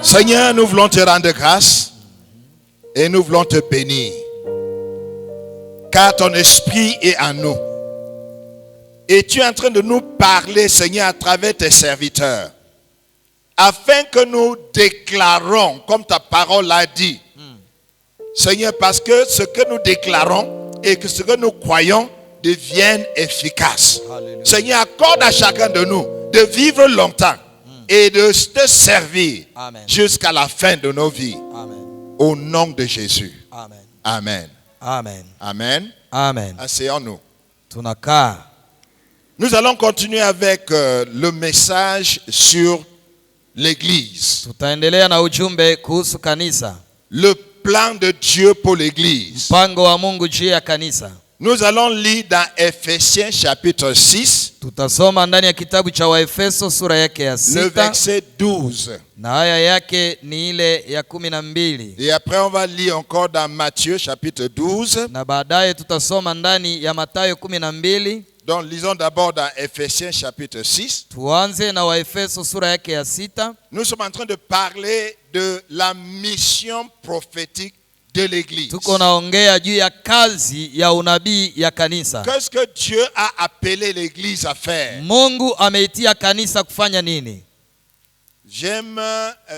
Seigneur, nous voulons te rendre grâce et nous voulons te bénir. Car ton esprit est en nous. Et tu es en train de nous parler, Seigneur, à travers tes serviteurs. Afin que nous déclarons, comme ta parole l'a dit. Seigneur, parce que ce que nous déclarons et que ce que nous croyons devienne efficace. Alléluia. Seigneur, accorde à chacun de nous de vivre longtemps et de te servir jusqu'à la fin de nos vies. Amen. Au nom de Jésus. Amen. Amen. Amen. Amen. Amen. Asseyons-nous. Tunakaa. Nous allons continuer avec le message sur l'église. Tutaendelea na ujumbe kuhusu kanisa. Le plan de Dieu pour l'église. Mpango wa Mungu juu ya kanisa. Nous allons lire dans Ephésiens chapitre 6. Tutasoma ndani ya kitabu cha Waefeso sura yake ya 6. Le verset 12. Na aya yake ni ile ya 12. Et après on va lire encore dans Matthieu chapitre 12. Na baadaye tutasoma ndani ya Mathayo 12. Donc lisons d'abord dans Ephésiens chapitre 6. Tuanze na Waefeso sura yake ya 6. Nous sommes en train de parler de la mission prophétique de l'église. Tuko naongea juu ya kazi ya unabii ya kanisa. Qu'est-ce que Dieu a appelé l'église à faire? Mungu ameitia kanisa kufanya nini? J'aime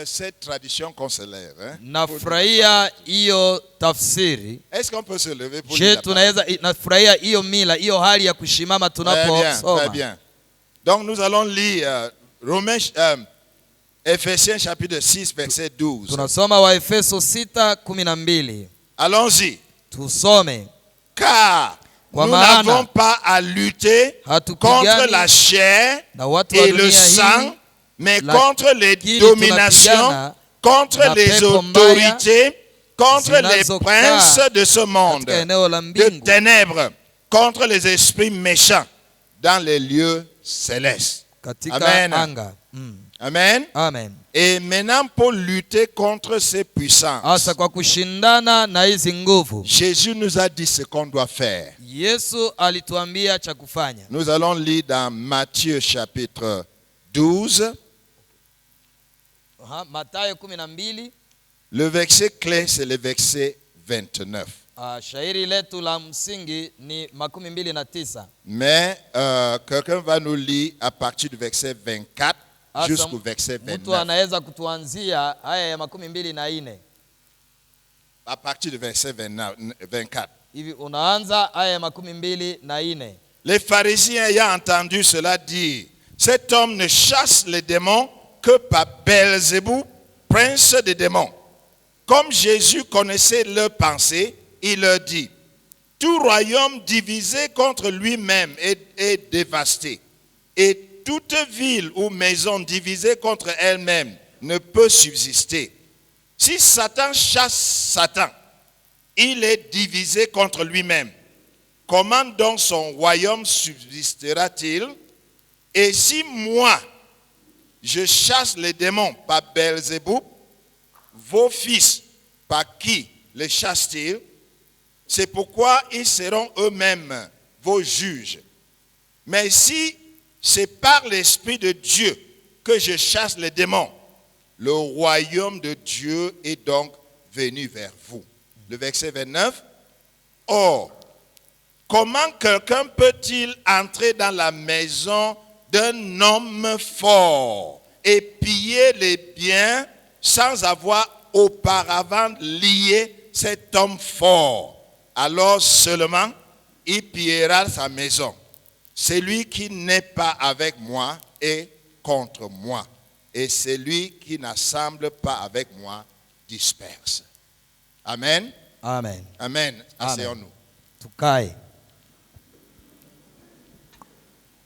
cette tradition consulaire. Nafurahia hiyo tafsiri. Est-ce qu'on peut se lever pour lire? Je tunaweza nafurahia hiyo mila, hiyo hali ya kushimama tunaposoma. Très bien. Donc nous allons lire Ephésiens chapitre 6 verset 12. Tunasoma Waefeso 6:12. Allons-y. Tusome. Car nous n'avons pas à lutter contre la chair et le sang, mais contre les dominations, contre les autorités, contre les princes de ce monde, de ténèbres, contre les esprits méchants dans les lieux célestes. Amen. Amen. Amen. Et maintenant pour lutter contre ces puissances, Jésus nous a dit ce qu'on doit faire. Nous allons lire dans Matthieu chapitre 12. Le verset clé, c'est le verset 29. Mais quelqu'un va nous lire à partir du verset 24 jusqu'au verset 29. À partir du verset 24. Les pharisiens ayant entendu cela dire, cet homme ne chasse les démons que par Belzéboul, prince des démons. Comme Jésus connaissait leurs pensées, il leur dit, tout royaume divisé contre lui-même est dévasté. Et toute ville ou maison divisée contre elle-même ne peut subsister. Si Satan chasse Satan, il est divisé contre lui-même. Comment donc son royaume subsistera-t-il? Et si moi, je chasse les démons par Belzéboul, vos fils, par qui les chassent-ils? C'est pourquoi ils seront eux-mêmes vos juges. Mais si c'est par l'Esprit de Dieu que je chasse les démons, le royaume de Dieu est donc venu vers vous. Le verset 29. Or, comment quelqu'un peut-il entrer dans la maison d'un homme fort et piller les biens sans avoir auparavant lié cet homme fort? Alors seulement il pillera sa maison. Celui qui n'est pas avec moi est contre moi. Et celui qui n'assemble pas avec moi disperse. Amen. Amen. Amen. Asseyons-nous. Tukae.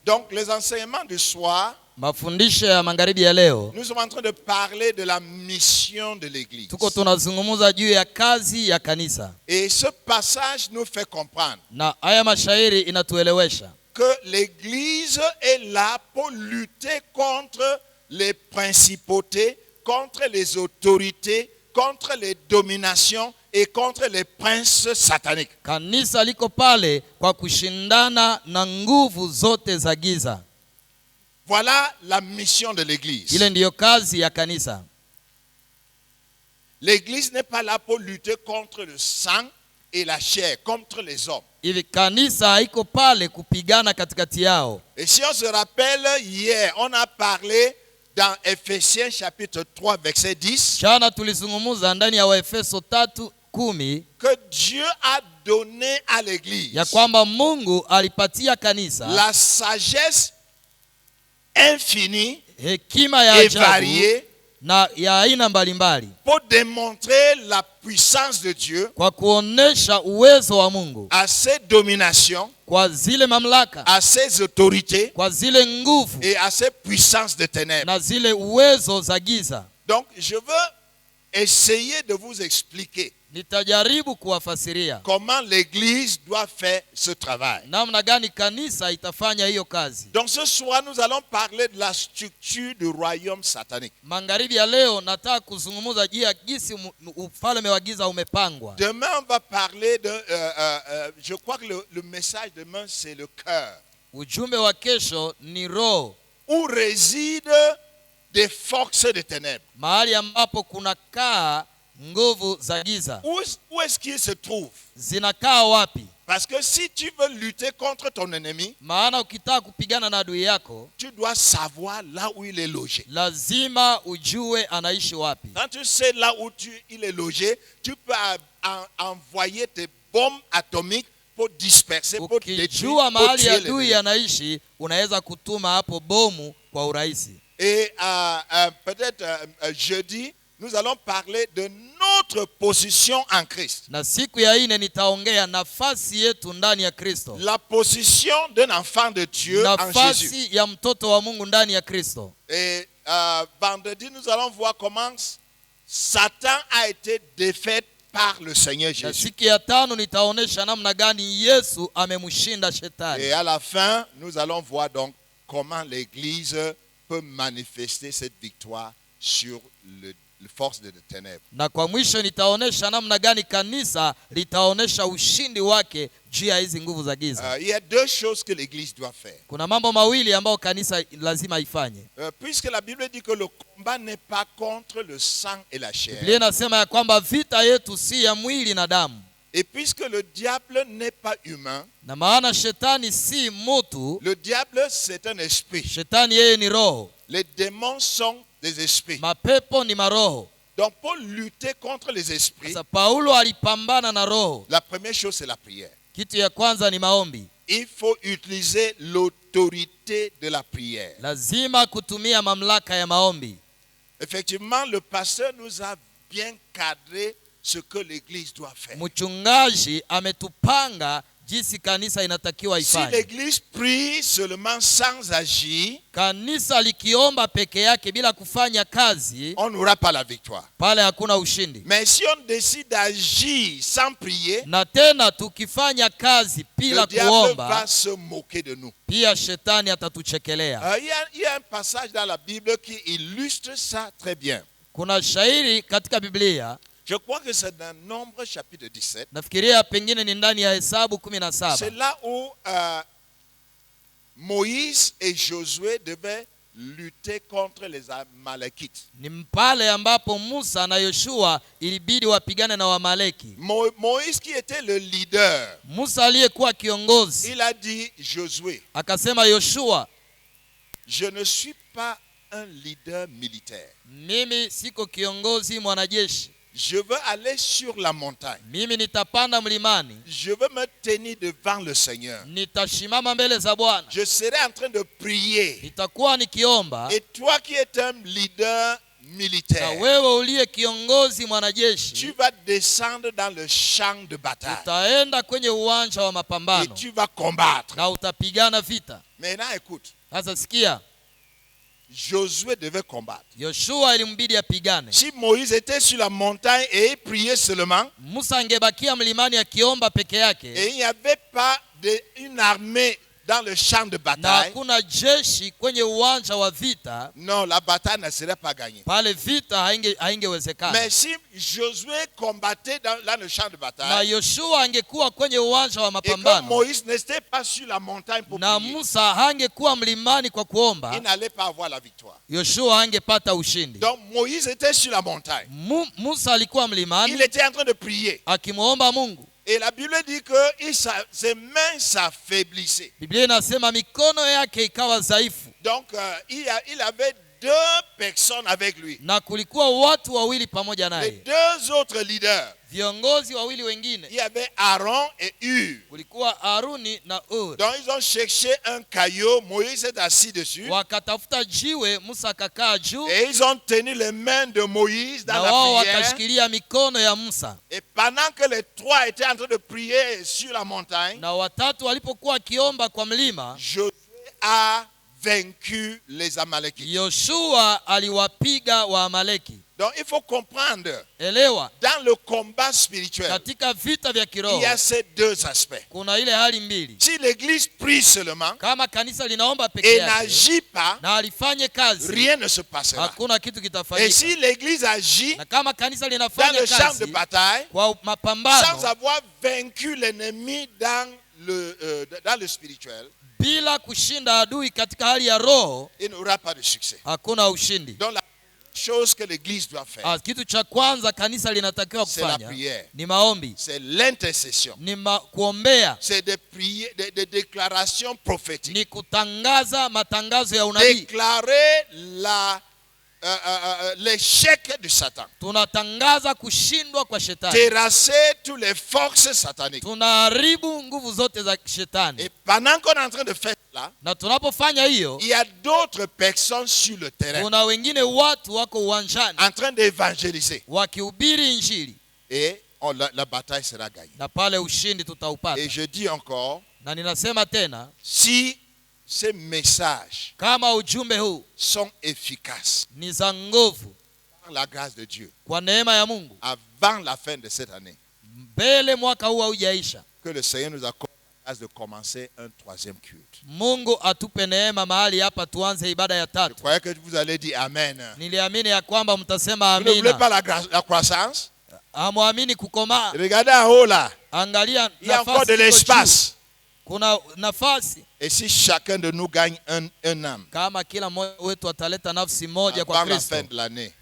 Donc les enseignements du soir, mafundisho ya magharibi ya leo, nous sommes en train de parler de la mission de l'église. Tuko tunazungumza juu ya kazi ya kanisa. Et ce passage nous fait comprendre na haya mashairi inatuelewesha que l'église est là pour lutter contre les principautés, contre les autorités, contre les dominations et contre les princes sataniques. Kanisa liko pale kwa kushindana na nguvu zote za giza. Voilà la mission de l'église. Ile ndiyo kazi ya kanisa. L'église n'est pas là pour lutter contre le sang et la chair, contre les hommes. Hivi kanisa haiko pale kupigana katikati yao. Et si on se rappelle, hier, on a parlé dans Ephésiens chapitre 3, verset 10, Jana tulizungumza ndani ya Waefeso 3:10 que Dieu a donné à l'église ya kwamba Mungu alipatia kanisa la sagesse infinie hekima ya et ajabu variée na ya aina mbalimbali pour démontrer la puissance de Dieu kwa kuonesha uwezo wa Mungu à ses dominations, kwa zile mamlaka, à ses autorités kwa zile nguvu et à ses puissances de ténèbres. na zile uwezo za giza. Donc, je veux essayer de vous expliquer Nitajaribu kuwafasiria comment l'église doit faire ce travail. namna gani kanisa itafanya hiyo kazi. Donc ce soir, nous allons parler de la structure du royaume satanique. Magharibi ya leo nataka kuzungumza juu ya jinsi ufalme wa giza umepangwa. Demain, on va parler de... je crois que le message demain, c'est le cœur. Ujumbe wa kesho ni roho, Où résident des forces de ténèbres. mahali ambapo kunakaa nguvu za giza. Où est-ce qu'il se trouve? Zinakaa wapi? Parce que si tu veux lutter contre ton ennemi, Maana ukitaka kupigana na adui yako, tu dois savoir là où il est logé. lazima ujue anaishi wapi. Quand tu sais là où il est logé, tu peux envoyer tes bombes atomiques pour disperser, pour détruire, Ukijua pour mahali tuer adui l'ennemi. anaishi, unaweza kutuma hapo bomu kwa urahisi. Et peut-être jeudi, nous allons parler de notre position en Christ. Na siku ya ine nitaongea nafasi yetu ndani ya Kristo. La position d'un enfant de Dieu en Jésus. Nafasi ya mtoto wa Mungu ndani ya Kristo. Et vendredi, nous allons voir comment Satan a été défait par le Seigneur Na Jésus. siku ya tano nitaonesha namna gani Yesu amemshinda shetani. Et à la fin, nous allons voir donc comment l'Église peut manifester cette victoire sur les forces de ténèbres. Na kwa mwisho nitaonesha namna gani kanisa litaonesha ushindi wake juu ya hizi nguvu za giza. Il y a deux choses que l'Église doit faire. Kuna mambo mawili ambayo kanisa lazima ifanye. Puisque la Bible dit que le combat n'est pas contre le sang et la chair. Biblia inasema ya kwamba vita yetu si ya mwili na damu. Et puisque le diable n'est pas humain, Na maana shetani si mtu, le diable c'est un esprit. shetani yeye ni roho. Les démons sont des esprits. Mapepo ni maroho. Donc pour lutter contre les esprits, Sasa Paulo alipambana na roho. la première chose c'est la prière. Kitu ya kwanza ni maombi. Il faut utiliser l'autorité de la prière. Lazima kutumia mamlaka ya maombi. Effectivement, le pasteur nous a bien cadré ce que l'église doit faire. Mchungaji ametupanga jinsi kanisa inatakiwa Si ifanye. l'église prie seulement sans agir, Kanisa likiomba peke yake bila kufanya kazi, on n'aura pas la victoire. pale hakuna ushindi. Mais si on décide d'agir sans prier, Na tena tukifanya kazi bila le diable kuomba, va se moquer de nous. pia shetani atatuchekelea. Il y a un passage dans la Bible qui illustre ça très bien. Kuna shairi katika Biblia, Je crois que c'est dans Nombre chapitre 17. nafikiria pengine ni ndani ya Hesabu C'est 17. là où Moïse et Josué devaient lutter contre les Amalekites. Ni pale ambapo Musa na Yoshua ilibidi wapigane na Wamaleki. Moïse qui était le leader, Musa aliyekuwa kiongozi il a dit Josué, akasema, Yoshua, je ne suis pas un leader militaire. mimi siko kiongozi mwanajeshi. Je veux aller sur la montagne. Mimi nitapanda mlimani, Je veux me tenir devant le Seigneur. nitashimama mbele za Bwana, Je serai en train de prier. nitakuwa nikiomba. Et toi qui es un leader Na militaire, wewe uliye kiongozi mwanajeshi, tu vas descendre dans le champ de bataille utaenda kwenye uwanja wa et mapambano tu vas combattre. na utapigana vita. Maintenant écoute, Sasa sikia, Josué devait combattre. Yoshua ilimbidi apigane. Si Moïse était sur la montagne et il priait seulement, Musa angebakia mlimani akiomba peke yake, et il n'y avait pas une armée dans le champ de na bataille, hakuna jeshi kwenye uwanja wa vita, non, la bataille ne serait pas gagnée. pale vita haingewezekana. Mais si Josué combattait dans le champ de Na bataille, Yoshua angekuwa kwenye uwanja wa et que mapambano, Moïse n'était pas sur la montagne pour na prier, Musa hangekuwa mlimani kwa il kuomba, n'allait pas avoir la victoire. Yoshua hangepata ushindi. Donc Moïse était sur la montagne. Musa alikuwa mlimani Il était en train de prier. akimwomba Mungu. Et la Bible dit que ses mains s'affaiblissaient. Biblia inasema mikono yake ikawa dhaifu, Donc il avait deux personnes avec lui. na kulikuwa watu wawili pamoja Les naye, deux autres leaders. viongozi wawili wengine, Il y avait Aaron et Hur. kulikuwa Haruni na Ur. Donc ils ont cherché un caillou, Moïse est assis dessus. Wakatafuta jiwe, Musa akakaa juu, Et ils ont tenu les mains de Moïse na dans la wao prière. wakashikilia mikono ya Musa. Et pendant que les trois étaient en train de prier sur la montagne, Na watatu walipokuwa wakiomba kwa mlima, Josué a vaincu les Amalekites. Yoshua aliwapiga Waamaleki. Donc il faut comprendre, Elewa, dans le combat spirituel, katika vita vya il kiroho y a ces deux aspects. kuna ile hali mbili. Si l'église prie seulement Kama kanisa linaomba peke et yake n'agit pas, na alifanye kazi, rien ne se passera. hakuna kitu Et kitafanyika. si l'église agit Na kama kanisa dans linafanya le champ de kazi bataille, kwa sans mapambano avoir vaincu l'ennemi dans le spirituel, bila kushinda adui katika hali ya roho, il n'aura pas de succès. hakuna ushindi. Donc la chose que l'église doit faire, Kitu cha kwanza kanisa linatakiwa c'est la kufanya prière, ni maombi, c'est l'intercession, ni kuombea, c'est des déclarations prophétiques. ni kutangaza matangazo ya unabii. Déclarer l'échec du Satan. Tunatangaza kushindwa kwa shetani, Terrasser toutes les forces sataniques. tunaharibu nguvu zote za shetani. Et pendant qu'on est en train de faire cela, Na tunapofanya hiyo, il y a d'autres personnes sur le terrain kuna wengine watu wako uwanjani en train d'évangéliser. wakihubiri injili, Et la bataille sera gagnée. na pale ushindi tutaupata. Et je dis encore, Na ninasema tena, si ces messages kama ujumbe huu sont efficaces ni za nguvu par la grâce de Dieu kwa neema ya Mungu, avant la fin de cette année, mbele mwaka huu haujaisha, que le Seigneur nous accorde la grâce de commencer un troisième culte. Mungu atupe neema mahali hapa tuanze ibada ya Je tatu. croyais que vous allez dire Amen. Niliamini ya kwamba mtasema Vous ne voulez amina. pas la croissance? Hamwamini kukomaa? Regardez en haut là. Angalia Il y a encore nafasi de iko juu. l'espace. Kuna nafasi. Et si chacun de nous gagne un âme Kama kila mmoja wetu ataleta nafsi moja kwa avant la Kristo, fin de l'année,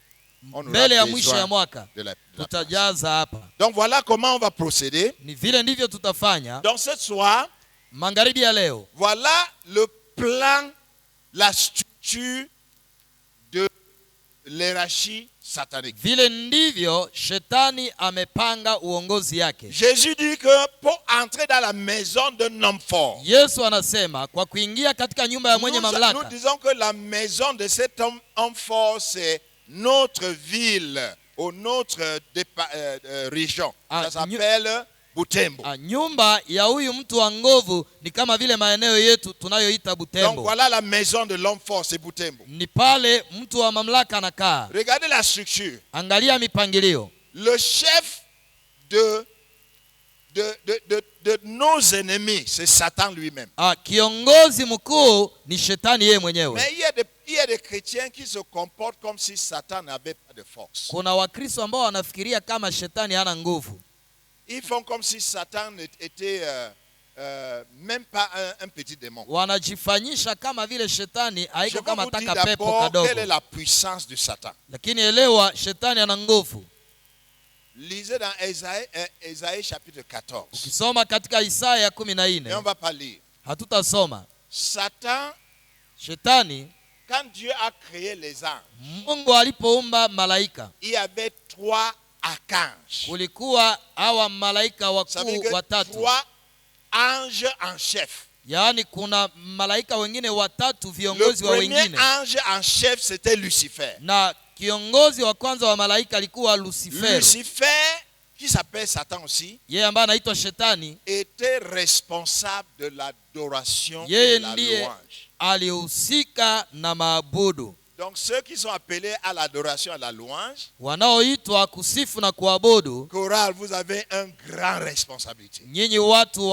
on mbele ya aura mwisho ya besoin mwaka de la place. tutajaza hapa. Donc voilà comment on va procéder. Ni vile ndivyo tutafanya. Donc ce soir, Magharibi ya leo, voilà le plan, la structure de l'hierarchie satanique. vile ndivyo shetani amepanga uongozi yake. Jésus dit que pour entrer dans la maison d'un homme fort, Yesu anasema kwa kuingia katika nyumba ya mwenye nous mamlaka, disons que la maison de cet homme fort, c'est notre ville ou notre région. Ça s'appelle Butembo. Nyumba ya huyu mtu wa nguvu ni kama vile maeneo yetu tunayoita Donc Butembo. voilà la maison de l'homme fort, c'est Butembo. Ni pale mtu wa mamlaka anakaa. Regardez la structure. Angalia mipangilio. Le chef de nos ennemis, c'est Satan lui-même. Kiongozi mkuu ni shetani yeye mwenyewe. Mais il y a des chrétiens qui se comportent comme si Satan n'avait pas de force. Kuna Wakristo ambao wanafikiria kama shetani hana nguvu. Ils font comme si Satan était même pas un petit démon. Wanajifanyisha kama vile shetani Je haiko vais kama vous dire taka pepo d'abord kadogo. quelle est la puissance de Satan. Lakini elewa shetani ana nguvu. Lisez dans Ésaïe chapitre 14. Ukisoma katika Isaya Et on ne 14, va pas lire. hatutasoma. Satan, Shetani, quand Dieu a créé les anges, Mungu alipoumba malaika, il y avait 3 archanges. kulikuwa hawa malaika Ça veut dire wakuu que watatu. 3 anges en chef. Yaani kuna malaika wengine watatu Le viongozi wa premier wengine. ange en chef, c'était Lucifer. Na kiongozi wa kwanza wa malaika alikuwa Lucifer. Lucifer, qui s'appelle Satan aussi, Yeye ambaye anaitwa Shetani, était responsable de l'adoration et yeye de la ndiye louange. alihusika na maabudu. Donc ceux qui sont appelés à l'adoration, à la louange, wanaoitwa kusifu na kuabudu, chorale, vous avez une grande responsabilité. nyinyi watu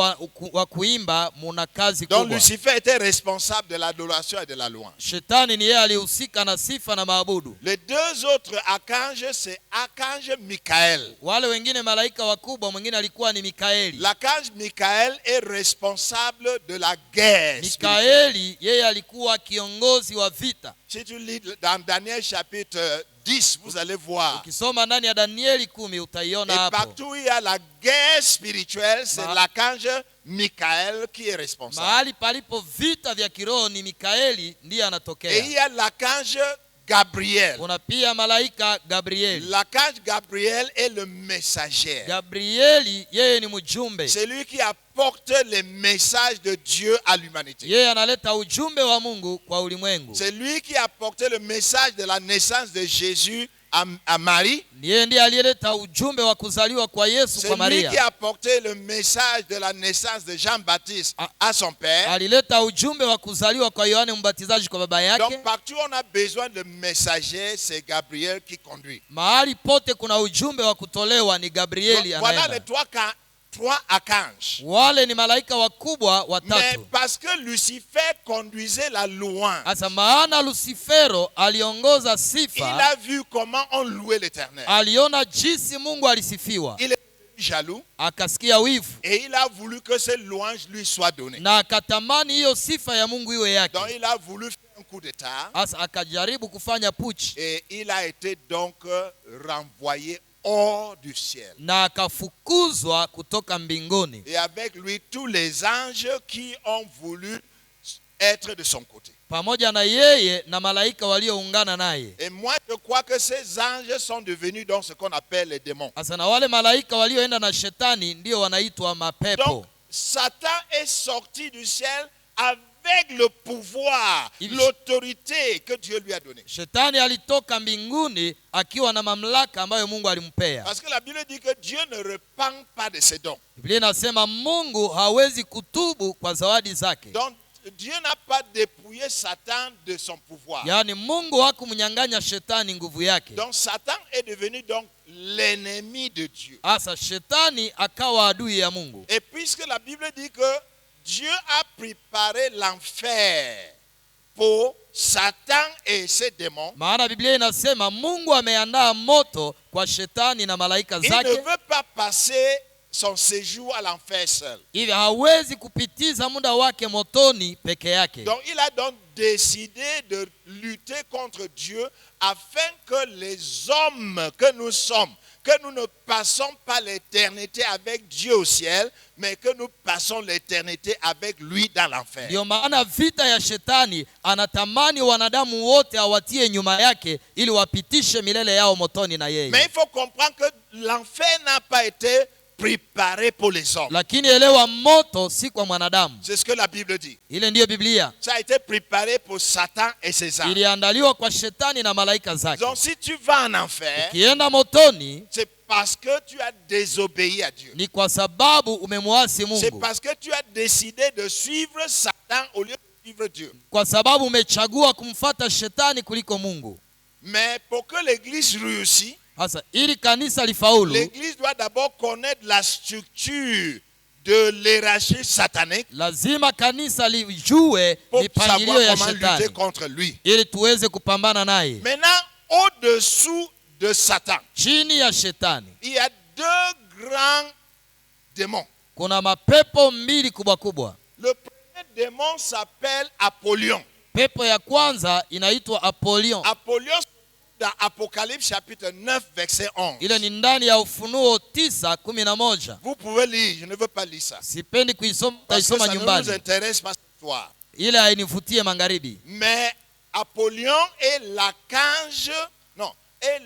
wa kuimba muna kazi Donc kubwa. Lucifer était responsable de l'adoration et de la louange. Shetani ni yeye alihusika na sifa na maabudu. Les deux autres archanges, c'est archange Michael. Wale wengine malaika wakubwa, mwingine alikuwa ni Mikaeli. L'archange Michael est responsable de la guerre. Mikaeli yeye alikuwa kiongozi wa vita. Si tu lis dans Daniel chapitre 10, vous allez voir. Ukisoma ndani ya Danieli 10 utaiona Et hapo. partout où il y a la guerre spirituelle, c'est l'archange Michael qui est responsable. Mahali palipo vita vya kiroho ni Mikaeli ndiye Et anatokea. il y a l'archange Gabriel. Kuna pia malaika Gabrieli. L'archange Gabriel est le messager. Gabrieli yeye ni mjumbe. C'est lui qui apporte les messages de Dieu à l'humanité. Yeye analeta ujumbe wa Mungu kwa ulimwengu. C'est lui qui a apporté le message de la naissance de Jésus à Marie. Yeye ndiye aliyeleta ujumbe wa kuzaliwa kwa Yesu C'est kwa lui qui Maria. a apporté le message de la naissance de Jean-Baptiste à son père. Alileta ujumbe wa kuzaliwa kwa Yohane Mbatizaji kwa baba yake. Donc partout où on a besoin de messagers, c'est Gabriel qui conduit. Mahali pote kuna ujumbe wa kutolewa ni Gabrieli Donc, voilà anaenda. les trois archanges. Wale ni malaika wakubwa Mais watatu. parce que Lucifer conduisait la louange, Asa maana Lucifero aliongoza il sifa, a vu comment on louait l'Éternel. aliona jinsi Mungu alisifiwa, Il est jaloux akasikia wivu et il a voulu que ces louanges lui soient données. na akatamani hiyo sifa ya Mungu iwe yake. Donc il a voulu faire un coup d'état Asa akajaribu kufanya puchi et il a été donc renvoyé hors du ciel. na akafukuzwa kutoka mbinguni, Et avec lui tous les anges qui ont voulu être de son côté. pamoja na yeye na malaika walioungana naye. Et moi je crois que ces anges sont devenus donc ce qu'on appelle les démons. Asa na wale malaika walioenda na shetani ndio wanaitwa mapepo. Donc Satan est sorti du ciel avec le pouvoir, Il- l'autorité que Dieu lui a donnée. Shetani alitoka mbinguni akiwa na mamlaka ambayo Mungu alimpea. Parce que la Bible dit que Dieu ne repent pas de ses dons. Biblia inasema Mungu hawezi kutubu kwa zawadi zake. Donc Dieu n'a pas dépouillé Satan de son pouvoir. Yaani Mungu hakumnyang'anya shetani nguvu yake. Donc Satan est devenu donc l'ennemi de Dieu. Asa shetani akawa adui ya Mungu. Et puisque la Bible dit que Dieu a préparé l'enfer pour Satan et ses démons, Maana Biblia inasema Mungu ameandaa moto kwa shetani na malaika il ne zake. veut pas passer son séjour à l'enfer seul. Hivi hawezi kupitiza muda wake motoni peke yake. Donc il a donc décidé de lutter contre Dieu afin que les hommes que nous sommes, que nous ne passons pas l'éternité avec Dieu au ciel, mais que nous passons l'éternité avec lui dans l'enfer. Ndio maana vita ya shetani, anatamani wanadamu wote awatie nyuma yake ili wapitishe milele yao motoni na yeye. Mais il faut comprendre que l'enfer n'a pas été préparé pour les hommes. Lakini elewa, moto si kwa mwanadamu. C'est ce que la Bible dit. Ile ndiyo Biblia. Ça a été préparé pour Satan et ses anges. Iliandaliwa kwa shetani na malaika zake. Donc si tu vas en enfer, Kienda motoni c'est parce que tu as désobéi à Dieu. ni kwa sababu umemwasi C'est Mungu. parce que tu as décidé de suivre Satan au lieu de suivre Dieu. Kwa sababu umechagua kumfata shetani kuliko Mungu. Mais pour que l'église réussisse, Sasa ili kanisa lifaulu, l'église doit d'abord connaître la structure de l'hierarchie satanique lazima kanisa lijue pour mipangilio savoir ya comment lutter shetani contre lui. ili tuweze kupambana naye. Maintenant, au-dessous de Satan, Chini ya shetani il y a deux grands démons. kuna mapepo mbili kubwa kubwa. Le premier démon s'appelle Apollyon. Pepo ya kwanza inaitwa Apollyon. Apollyon, dans Apocalypse chapitre 9, verset 11. Ile ni ndani ya Ufunuo 9:11. Vous pouvez lire, je ne veux pas lire ça. Sipendi kuisoma, Parce que taisoma ça ne nous nyumbani. intéresse pas ce soir. Ile hainivutie magharibi. Mais Apollyon est l'archange, non, est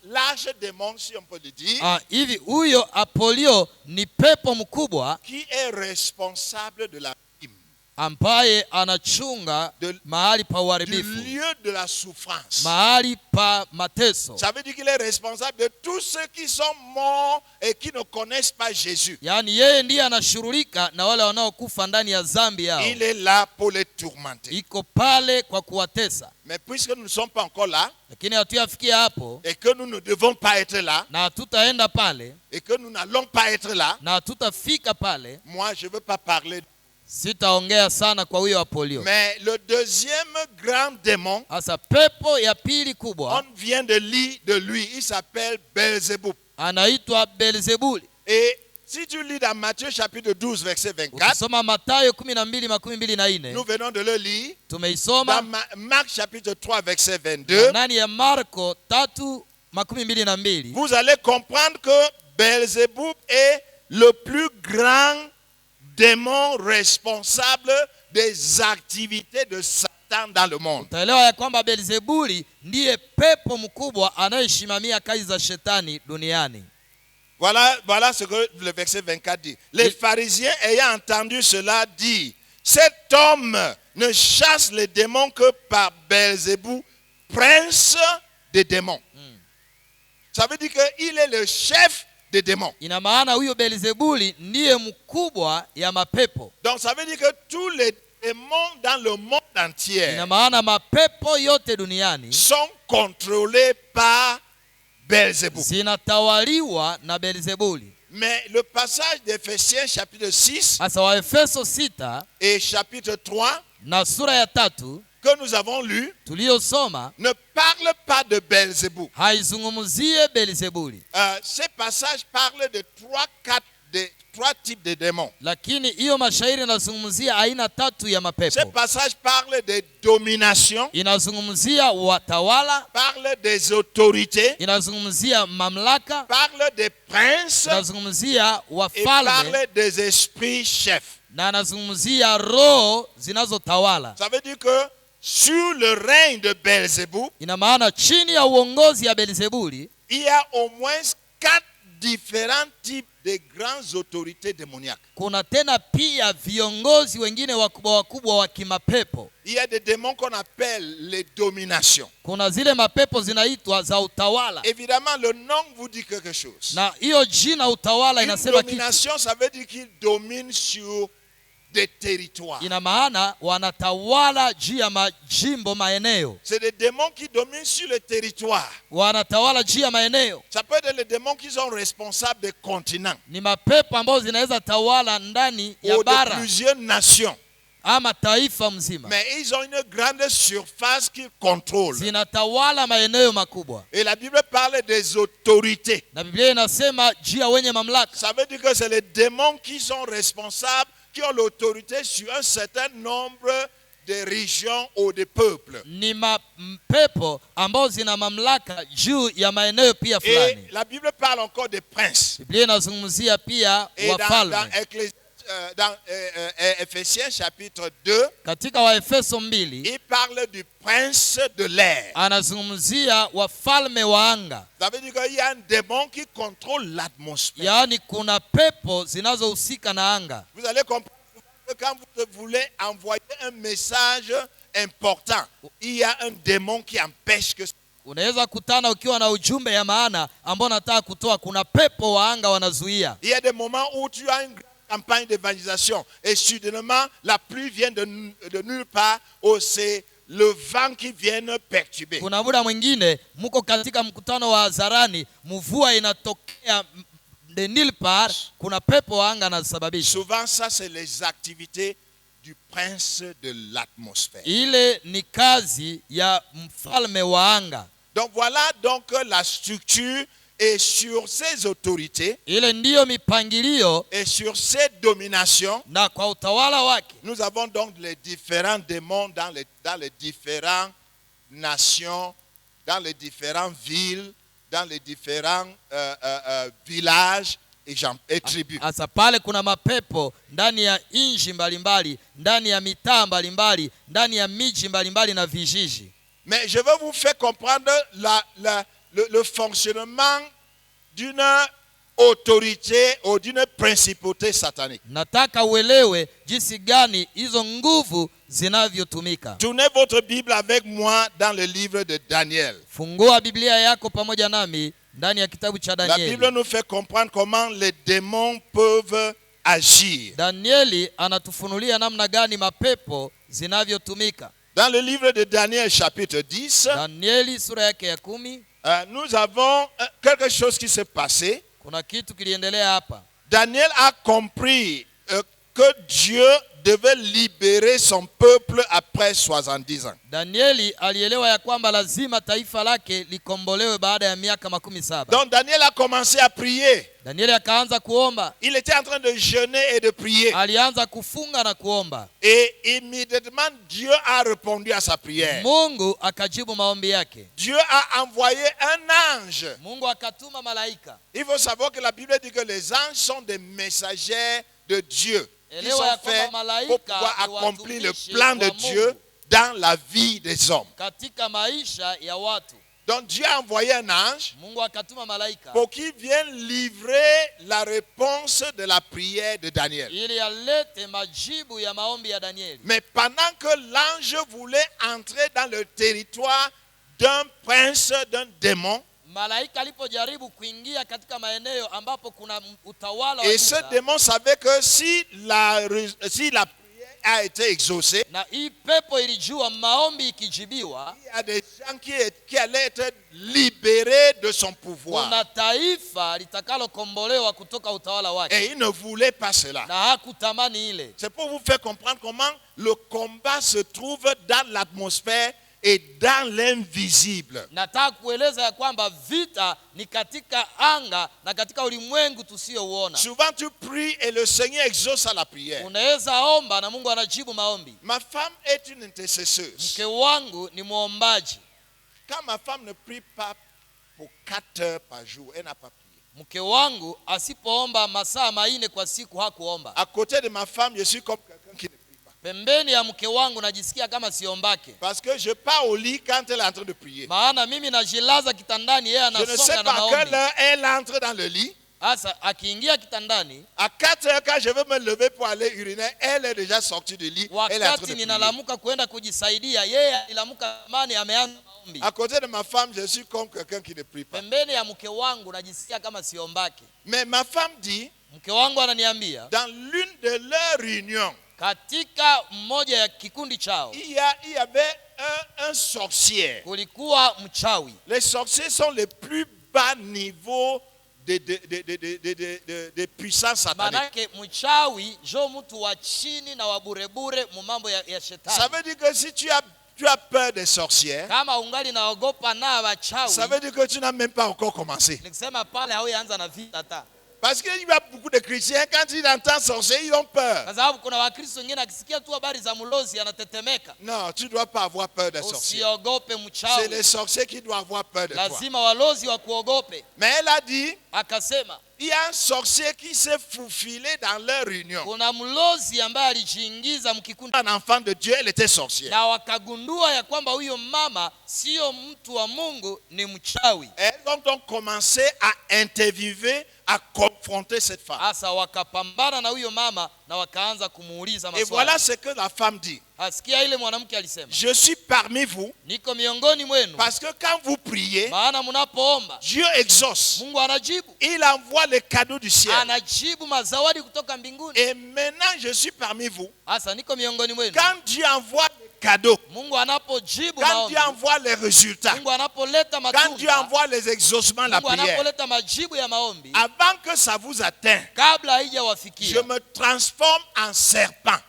l'arche démon, si on peut le dire, Hivi huyo Apollyo ni pepo mkubwa qui est responsable de la victime. ambaye anachunga mahali pa du uharibifu, lieu de la souffrance. mahali pa mateso. Ça veut dire qu'il est responsable de tous ceux qui sont morts et qui ne connaissent pas Jésus. Yaani yeye ndiye anashughulika na wale wanaokufa ndani ya dhambi yao. Il est là pour les tourmenter. Iko pale kwa kuwatesa. Mais puisque nous ne sommes pas encore là, Lakini hatuyafikia hapo, et que nous ne devons pas être là, na hatutaenda pale, et que nous n'allons pas être là, na hatutafika pale, moi je ne veux pas parler. sitaongea sana kwa huyo Apolio. Mais le deuxième grand démon, Sasa pepo ya pili kubwa on vient de lire de lui, il s'appelle Belzéboub. anaitwa Beelzebuli. Et si tu lis dans Matthieu chapitre 12 verset 24, Ukisoma Mathayo 12:24, nous venons de le lire. Dans tumeisoma Marc chapitre 3 verset 22, ndani ya Marko 3:22. vous allez comprendre que Belzéboub est le plus grand démon responsable des activités de Satan dans le monde. Utaelewa ya kwamba Beelzebuli ndiye pepo mkubwa anayesimamia kazi za shetani duniani. Voilà ce que le verset 24 dit. Les pharisiens ayant entendu cela disent, cet homme ne chasse les démons que par Belzéboub, prince des démons. Ça veut dire qu'il est le chef des démons. Ina maana huyo Beelzebuli ndiye mkubwa ya mapepo. Donc ça veut dire que tous les démons dans le monde entier Ina maana mapepo yote duniani sont contrôlés par Belzéboub. zinatawaliwa na Beelzebuli. Mais le passage d'Éphésiens chapitre 6 Sasa Waefeso 6 et chapitre 3 na sura ya 3 que nous avons lu tuliyosoma ne parle pas de Belzéboub. haizungumzie Beelzebuli, Ces passages parlent de trois types de démons. lakini hiyo mashairi inazungumzia aina 3 ya Ces mapepo. passages parlent de domination, Inazungumzia watawala, parlent des autorités, inazungumzia mamlaka, parlent des princes inazungumzia et wafalme, parlent des esprits chefs. na anazungumzia roho zinazotawala. Ça veut dire que sur le règne de Belzéboub, Ina maana chini ya uongozi ya Beelzebuli il y a au moins 4 différents types de grandes autorités démoniaques. kuna tena pia viongozi wengine wakubwa wakubwa wa kimapepo. Il y a des démons qu'on appelle les dominations. Kuna zile mapepo zinaitwa za utawala, Évidemment, le nom vous dit quelque chose. na hiyo jina utawala Une inasema kitu. domination, ça veut dire qu'il domine sur des territoires. Ina maana wanatawala juu ya majimbo, maeneo. C'est des démons qui dominent sur le territoire. Wanatawala juu ya maeneo. Ça peut être les démons qui sont responsables des continents Ni mapepo ambayo zinaweza tawala ndani ya ou de bara plusieurs nations. ama taifa mzima. Mais ils ont une grande surface qu'ils contrôlent. Zinatawala maeneo makubwa. Et la Bible parle des autorités. Na Biblia inasema juu ya wenye mamlaka. Ça veut dire que c'est les démons qui sont responsables, qui ont l'autorité sur un certain nombre de régions ou de peuples. Ni mapepo ambao zina mamlaka juu ya maeneo pia Et fulani. la Bible parle encore des princes. Biblia inazungumzia pia Et wafalme. dans Éphésiens chapitre 2, Katika Waefeso 2 il parle du prince de l'air. anazungumzia wafalme wa anga. Ça veut dire qu'il y a un démon qui contrôle l'atmosphère. Yaani kuna pepo zinazohusika na anga. Vous allez comprendre que quand vous voulez envoyer un message important, il y a un démon qui empêche que... Unaweza kutana ukiwa na ujumbe ya maana ambao nataka kutoa, kuna pepo wa anga wanazuia. Il y a des moments où tu as une grande campagne d'évangélisation et soudainement la pluie vient de nulle part, ou c'est le vent qui vient perturber. Kuna muda mwingine mko katika mkutano wa hadharani, mvua inatokea de nulle part, kuna pepo wa anga anasababisha. Souvent ça c'est les activités du prince de l'atmosphère. Ile ni kazi ya mfalme wa anga. Donc voilà donc la structure, et sur ces autorités Ile ndiyo mipangilio et sur ces dominations, na kwa utawala wake nous avons donc les différents démons dans les différentes nations, dans les différentes villes, dans les différents villages et tribus. Hasa pale kuna mapepo ndani ya inji mbalimbali, ndani ya mitaa mbalimbali, ndani ya miji mbalimbali na vijiji. Mais je veux vous faire comprendre le fonctionnement d'une autorité ou d'une principauté satanique. Nataka uelewe jinsi gani hizo nguvu zinavyotumika. Tournez votre Bible avec moi dans le livre de Daniel. Fungua Biblia yako pamoja nami ndani ya kitabu cha La Danieli. Bible nous fait comprendre comment les démons peuvent agir. Danieli anatufunulia namna gani mapepo zinavyotumika. Dans le livre de Daniel chapitre 10, Danieli sura yake ya 10, nous avons quelque chose qui s'est passé. kuna kitu kiliendelea hapa. Daniel a compris que Dieu devait libérer son peuple après 70 ans. Danieli alielewa ya kwamba lazima taifa lake likombolewe baada ya miaka 17. Donc Daniel a commencé à prier. Danieli akaanza kuomba. Il était en train de jeûner et de prier. Alianza kufunga na kuomba. Et immédiatement Dieu a répondu à sa prière. Mungu akajibu maombi yake. Dieu a envoyé un ange. Mungu akatuma malaika. Il faut savoir que la Bible dit que les anges sont des messagers de Dieu. Qui sont faits pour pouvoir accomplir le plan de Dieu dans la vie des hommes. Katika maisha ya watu. Donc Dieu a envoyé un ange Mungu akatuma malaika pour qu'il vienne livrer la réponse de la prière de Daniel. ili alete majibu ya maombi ya Danieli. Mais pendant que l'ange voulait entrer dans le territoire d'un prince, d'un démon, Malaika alipojaribu kuingia katika maeneo ambapo kuna utawala wa et ce démon savait que si la prière a été exaucée, na hii pepo ilijua maombi ikijibiwa, il y a des gens qui allaient être libérés de son pouvoir. kuna taifa litakalokombolewa kutoka utawala wake, Et il ne voulait pas cela. na hakutamani ile. C'est pour vous faire comprendre comment le combat se trouve dans l'atmosphère et dans l'invisible. Nataka kueleza ya kwamba vita ni katika anga na katika ulimwengu tusiouona. Souvent tu pries et le Seigneur exauce à la prière. Unaweza omba na Mungu anajibu maombi. Ma femme est une intercesseuse. Mke wangu ni muombaji. Quand ma femme ne prie pas pour 4 heures par jour, elle n'a pas prié. Mke wangu asipoomba masaa 4 kwa siku hakuomba. À côté de ma femme, je suis comme quelqu'un qui ne prie pas. Pembeni ya mke wangu najisikia kama siombake. Parce que je pars au lit quand elle est en train de prier. Maana mimi najilaza kitandani, yeye Je ne sais anasonga na pas à quelle maombi. heure elle entre dans le lit. Sasa akiingia kitandani, À 4 heures, quand je veux me lever pour aller uriner, elle est déjà sortie du lit. Elle est en train de wakati prier. ninalamuka kwenda kujisaidia, yeye alilamuka amani ameanza maombi. À côté de ma femme, je suis comme quelqu'un qui ne prie pas. Pembeni ya mke wangu najisikia kama siombake. Mais ma femme dit, Mke wangu ananiambia dans l'une de leurs réunions, katika mmoja ya kikundi chao il y avait un sorcier. kulikuwa mchawi. Les sorciers sont les plus bas niveaux de puissance satanique. Manake mchawi jo mtu wa chini na wa burebure mu mambo ya Ça shetani. veut dire que si tu as peur des sorcières, Kama ungali naogopa na wachawi, ça veut dire que tu n'as même pas encore commencé. nikisema pale hauanza na vita hata. Parce qu'il y a beaucoup de chrétiens, quand ils entendent sorcier, ils ont peur. Kwa sababu kuna wakristo wengine akisikia tu habari za mlozi anatetemeka. Non, tu ne dois pas avoir peur des sorciers. Usiogope C'est mchawi, les sorciers qui doivent avoir peur de toi. lazima walozi wa kuogope. Mais elle a dit, Akasema il y a un sorcier qui s'est faufilé dans leur réunion. kuna mlozi ambaye alijiingiza mkikundi, Un enfant de Dieu, elle était sorcière. na wakagundua ya kwamba huyo mama sio mtu wa Mungu, ni mchawi. Elles ont donc commencé à interviewer, à confronter cette femme. Hasa wakapambana na huyo mama na wakaanza kumuuliza Et voilà maswali. ce que la femme dit. Asikia ile mwanamke alisema, Je suis parmi vous niko miongoni mwenu, parce que quand vous priez, maana mnapoomba Dieu exauce. Mungu anajibu, Il envoie les cadeaux du ciel. anajibu mazawadi kutoka mbinguni. Et maintenant, je suis parmi vous. Hasa niko miongoni mwenu. Quand Dieu envoie les cadeaux, Mungu anapojibu quand maombi, Dieu envoie les résultats, Mungu anapoleta quand Dieu matunda, envoie les exaucements, la Mungu prière, anapoleta majibu ya maombi, avant que ça vous atteigne, kabla je haijawafikia, me transforme en serpent.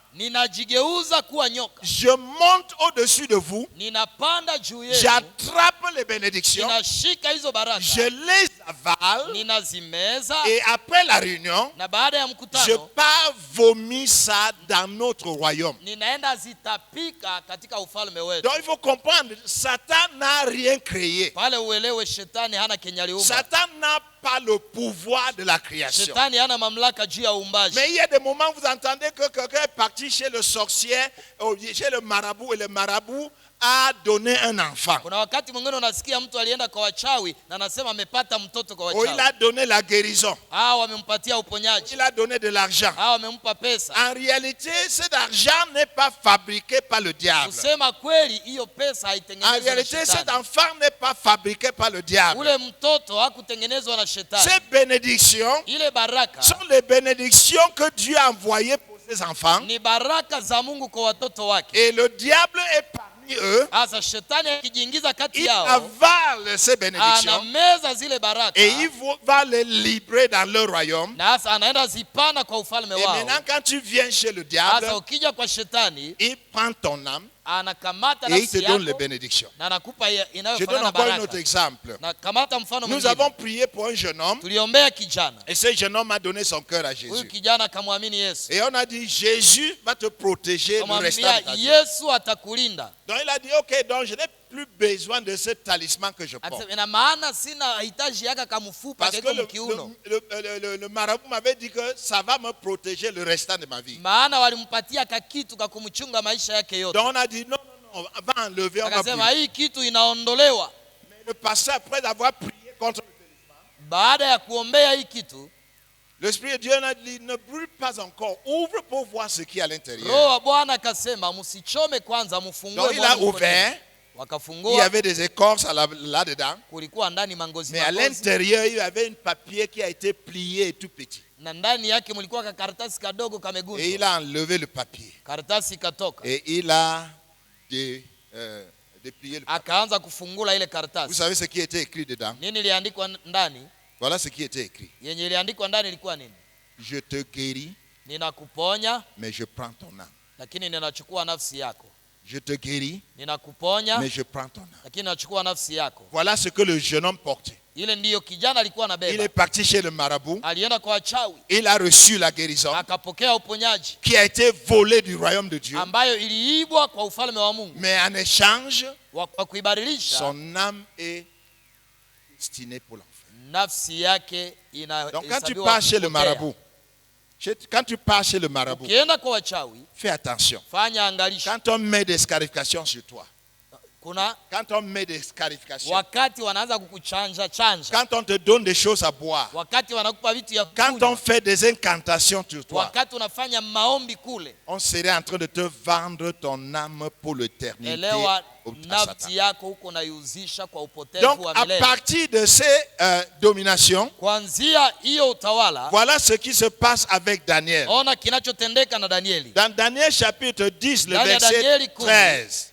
ninajigeuza kuwa nyoka, Je monte au-dessus de vous, ninapanda juu yenu, j'attrape les bénédictions, ninashika hizo baraka, je les avale, ninazimeza, et après la réunion, na baada ya je mkutano pars vomir ça dans notre royaume. ninaenda zitapika katika ufalme wetu. Donc il faut comprendre, Satan n'a rien créé. Pale uelewe, shetani hana kenye aliumba. Satan n'a pas le pouvoir de la création. Shetani hana mamlaka juu ya uumbaji. Mais il y a des moments où vous entendez que quelqu'un est parti chez le sorcier, chez le marabout, et le marabout a donné un enfant. Kuna wakati mwingine unasikia mtu alienda kwa wachawi na anasema amepata mtoto kwa Ou il a wachawi. donné la guérison. Wamempatia uponyaji. Il a donné de l'argent. Wamempa pesa. En réalité, cet argent n'est pas fabriqué par le diable. Kusema kweli hiyo pesa En haitengenezwa na réalité, cet shetani. enfant n'est pas fabriqué par le diable. Ule mtoto hakutengenezwa na shetani. Ces bénédictions Ile baraka sont les bénédictions que Dieu a envoyées pour ses enfants. ni baraka za Mungu kwa watoto wake. Et le diable est parmi eux. Sasa shetani akijiingiza kati Il yao, avale ces bénédictions. anameza zile baraka. Et il va les libérer dans leur royaume. Na sasa anaenda zipana kwa ufalme Et wao. maintenant, quand tu viens chez le diable, Sasa ukija kwa shetani, il prend ton âme anakamata et il te nafsi donne les yako bénédictions. na anakupa Je donne inayofanana na encore un baraka. autre exemple. Na kamata mfano Nous mwingine. avons prié pour un jeune homme Tuliombea kijana. et ce jeune homme a donné son cœur à Huyu Jésus. kijana akamwamini Yesu. Et on a dit, Jésus va te protéger le restant de Kamwambia ta vie. Yesu atakulinda. Donc il a dit, ok, donc je n'ai plus besoin de ce talisman que je porte. Akasema ina maana sina hitaji yaka kamfupa Parce que keko mkiuno. le marabout m'avait dit que ça va me protéger le restant de ma vie. Maana walimpatia kakitu kakumchunga maisha yake yote. Donc on a dit, non, non, non, on va enlever, on va Akasema brûler. hii kitu inaondolewa. Mais le pasteur, après avoir prié contre le talisman, Baada ya kuombea hii kitu, l'Esprit de Dieu a dit, ne brûle pas encore, ouvre pour voir ce qui est à Roho l'intérieur. wa Bwana akasema msichome kwanza, mfungue. Donc il a ouvert, il y Wakafungua, avait des écorces là-dedans, kulikuwa ndani mangozi mais à mangozi, l'intérieur, il y avait un papier qui a été plié et tout petit. na ndani yake mlikuwa karatasi kadogo Et il kameguswa. a enlevé le papier. Karatasi ikatoka. Et il a déplié le papier. Akaanza kufungula ile Vous karatasi. savez ce qui était écrit dedans? Nini iliandikwa ndani? Voilà ce qui était écrit. Yenye iliandikwa ndani ilikuwa nini? Je te guéris, Ninakuponya, mais je prends ton âme. lakini ninachukua nafsi yako. Je te guéris, Ninakuponya, mais je prends ton âme. lakini nachukua nafsi yako. Voilà ce que le jeune homme portait. Ile ndiyo kijana alikuwa Il anabeba. est parti chez le marabout. Alienda kwa wachawi, Il a reçu la guérison akapokea uponyaji qui a été volée du royaume de Dieu. ambayo iliibwa kwa ufalme wa Mungu. Mais en échange, Kwa kuibadilisha, son âme est destinée pour l'enfer. nafsi yake Donc quand tu inahesabiwa pars chez le kupotea. marabout, quand tu pars chez le marabout, Ukienda kwa wachawi, fais attention. fanya angalisho. Quand on met des scarifications sur toi, Kuna quand on met des scarifications, wakati wanaanza kukuchanja chanja, quand on te donne des choses à boire, wakati wanakupa vitu ya quand on kunywa, fait des incantations sur toi, wakati unafanya maombi kule, on serait en train de te vendre ton âme pour l'éternité. elewa au- à Satan. nafsi yako huko naiuzisha kwa upotevu Donc, wa à milele. partir de ces dominations, Kuanzia hiyo utawala, voilà ce qui se passe avec Daniel. ona kinachotendeka na Danieli. Dans Daniel chapitre 10, le Dans verset Daniel 10, 13,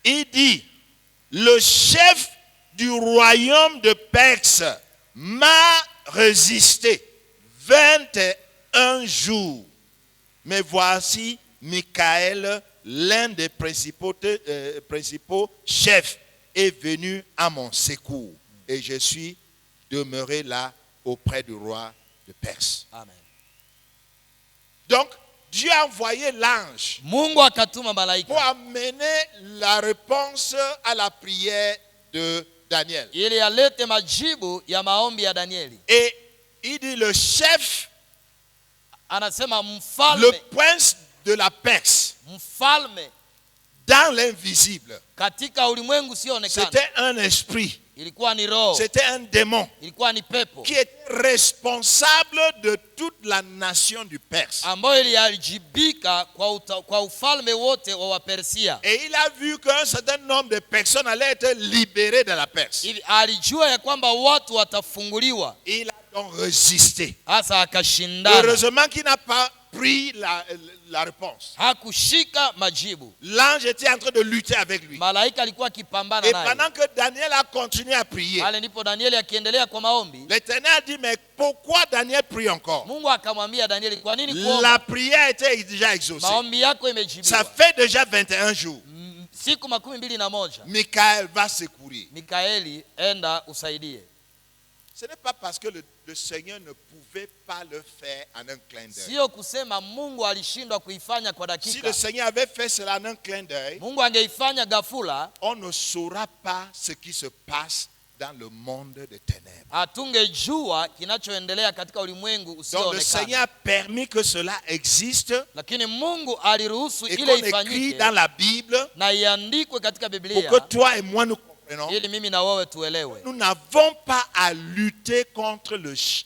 il dit, le chef du royaume de Perse m'a résisté 21 jours. Mais voici Michael, l'un des principaux chefs, est venu à mon secours. Et je suis demeuré là auprès du roi de Perse. Amen. Donc, Dieu a envoyé l'ange Mungu akatuma pour malaika amener la réponse à la prière de Daniel. ili alete majibu ya maombi ya Danieli. Et il dit le chef, Anasema le mfalme, prince de la Perse, mfalme dans l'invisible. katika ulimwengu usioonekana, C'était un esprit, ilikuwa ni roho, c'était un démon ilikuwa ni pepo qui était responsable de toute la nation du Perse. ambayo iliajibika kwa ufalme wote wa Wapersia. Et il a vu qu'un certain nombre de personnes allaient être libérées de la Perse. Hivi alijua ya kwamba watu watafunguliwa, Il a donc résisté. hasa akashindana, Heureusement qu'il n'a pas pris la réponse. hakushika majibu. L'ange était en train de lutter avec lui. Malaika alikuwa akipambana Et naye. pendant que Daniel a continué à prier, Pale ndipo Danieli akiendelea kwa maombi, l'Éternel a dit, mais pourquoi Daniel prie encore? Mungu akamwambia Danieli, kwa nini La kuomba? prière était déjà exaucée. Maombi yako Ça imejibiwa. fait déjà 21 jours. Siku 21. Michael va secourir. Mikaeli, enda usaidie. Ce n'est pas parce que le Seigneur ne pouvait pas le faire en un clin d'œil. Sio kusema Mungu alishindwa kuifanya kwa Si dakika. le Seigneur avait fait cela en un clin d'œil, Mungu angeifanya ghafula, on ne saura pas ce qui se passe dans le monde des ténèbres. hatungejua kinachoendelea katika ulimwengu Donc le usioonekana. Seigneur a permis que cela existe Lakini Mungu aliruhusu et ile qu'on écrit ifanyike dans la Bible na iandikwe katika pour Biblia que toi et moi nous comprenions. ili mimi na wewe tuelewe Nous n'avons pas à lutter contre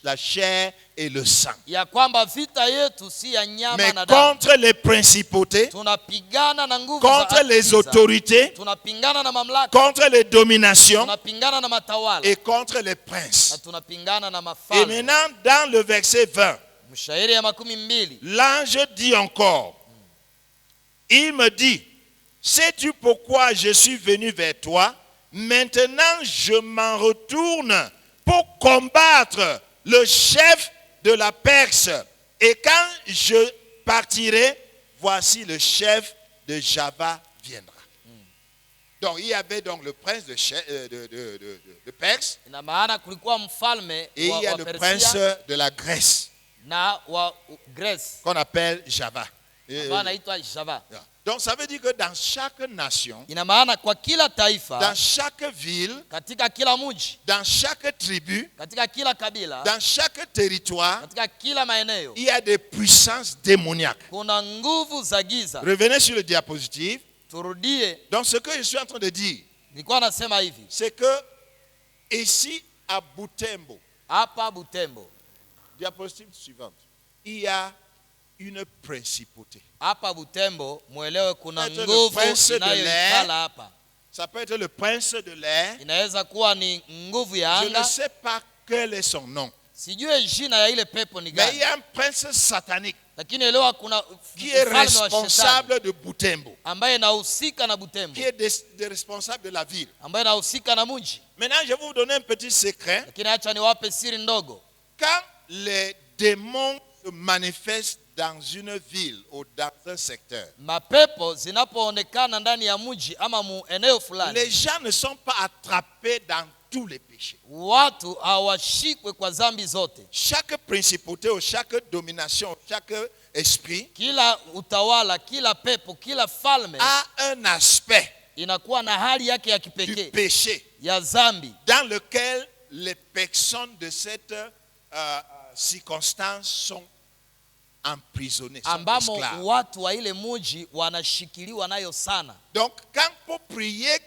la chair et le sang, ya kwamba vita yetu si ya nyama mais na damu. contre les principautés, Tunapigana na nguvu contre za les giza. autorités, Tunapingana na mamlaka, contre les dominations tunapingana na matawala et contre les na princes. tunapingana na Et mafalme. maintenant, dans le verset 20, Mshairi ya 12 l'ange dit encore, il me dit, sais-tu pourquoi je suis venu vers toi? Maintenant, je m'en retourne pour combattre le chef de la Perse. Et quand je partirai, voici le chef de Java viendra. Donc, il y avait donc le prince de Perse ina maana kulikuwa mfalme et il y a wa le prince Persia de la Grèce na wa Greece qu'on appelle Java. ambaye anaitwa Java. Donc, ça veut dire que dans chaque nation, Ina maana kwa kila dans taifa, chaque ville, katika kila mji, dans chaque tribu, katika kila kabila, dans chaque territoire, katika kila maeneo il y a des puissances démoniaques. kuna nguvu za giza. Revenez sur le diapositive. Turudie, Donc, ce que je suis en train de dire, nilikuwa nasema hivi, c'est que ici à Butembo, hapa Butembo, diapositive suivante, il y a une principauté. hapa Butembo muelewe kuna Être le nguvu prince de inayoikala l'air. hapa. Ça peut être le prince de l'air. Inaweza kuwa ni nguvu ya Je ne anga, sais pas quel est son nom. sijue jina ya ile pepo ni Mais il y gani, a un prince satanique lakini elewa kuna qui est mfalme wa shetani responsable de Butembo, ambaye anahusika na Butembo, qui est des responsables de la ville. ambaye anahusika na mji. Maintenant, je vais vous donner un petit secret. Lakini acha niwape siri ndogo. Quand les démons se manifestent dans une ville ou dans un secteur, Mapepo zinapoonekana ndani ya mji ama mu eneo fulani, les gens ne sont pas attrapés dans tous les péchés. watu hawashikwe kwa dhambi zote. Chaque principauté ou chaque domination, chaque esprit Kila utawala, kila pepo, kila falme a un aspect inakuwa na hali yake ya du kipekee péché ya dhambi, dans lequel les personnes de cette circonstance sont emprisonnées, sont ambamo esclaves. watu wa ile mji wanashikiliwa nayo sana. Donc, quand pour prier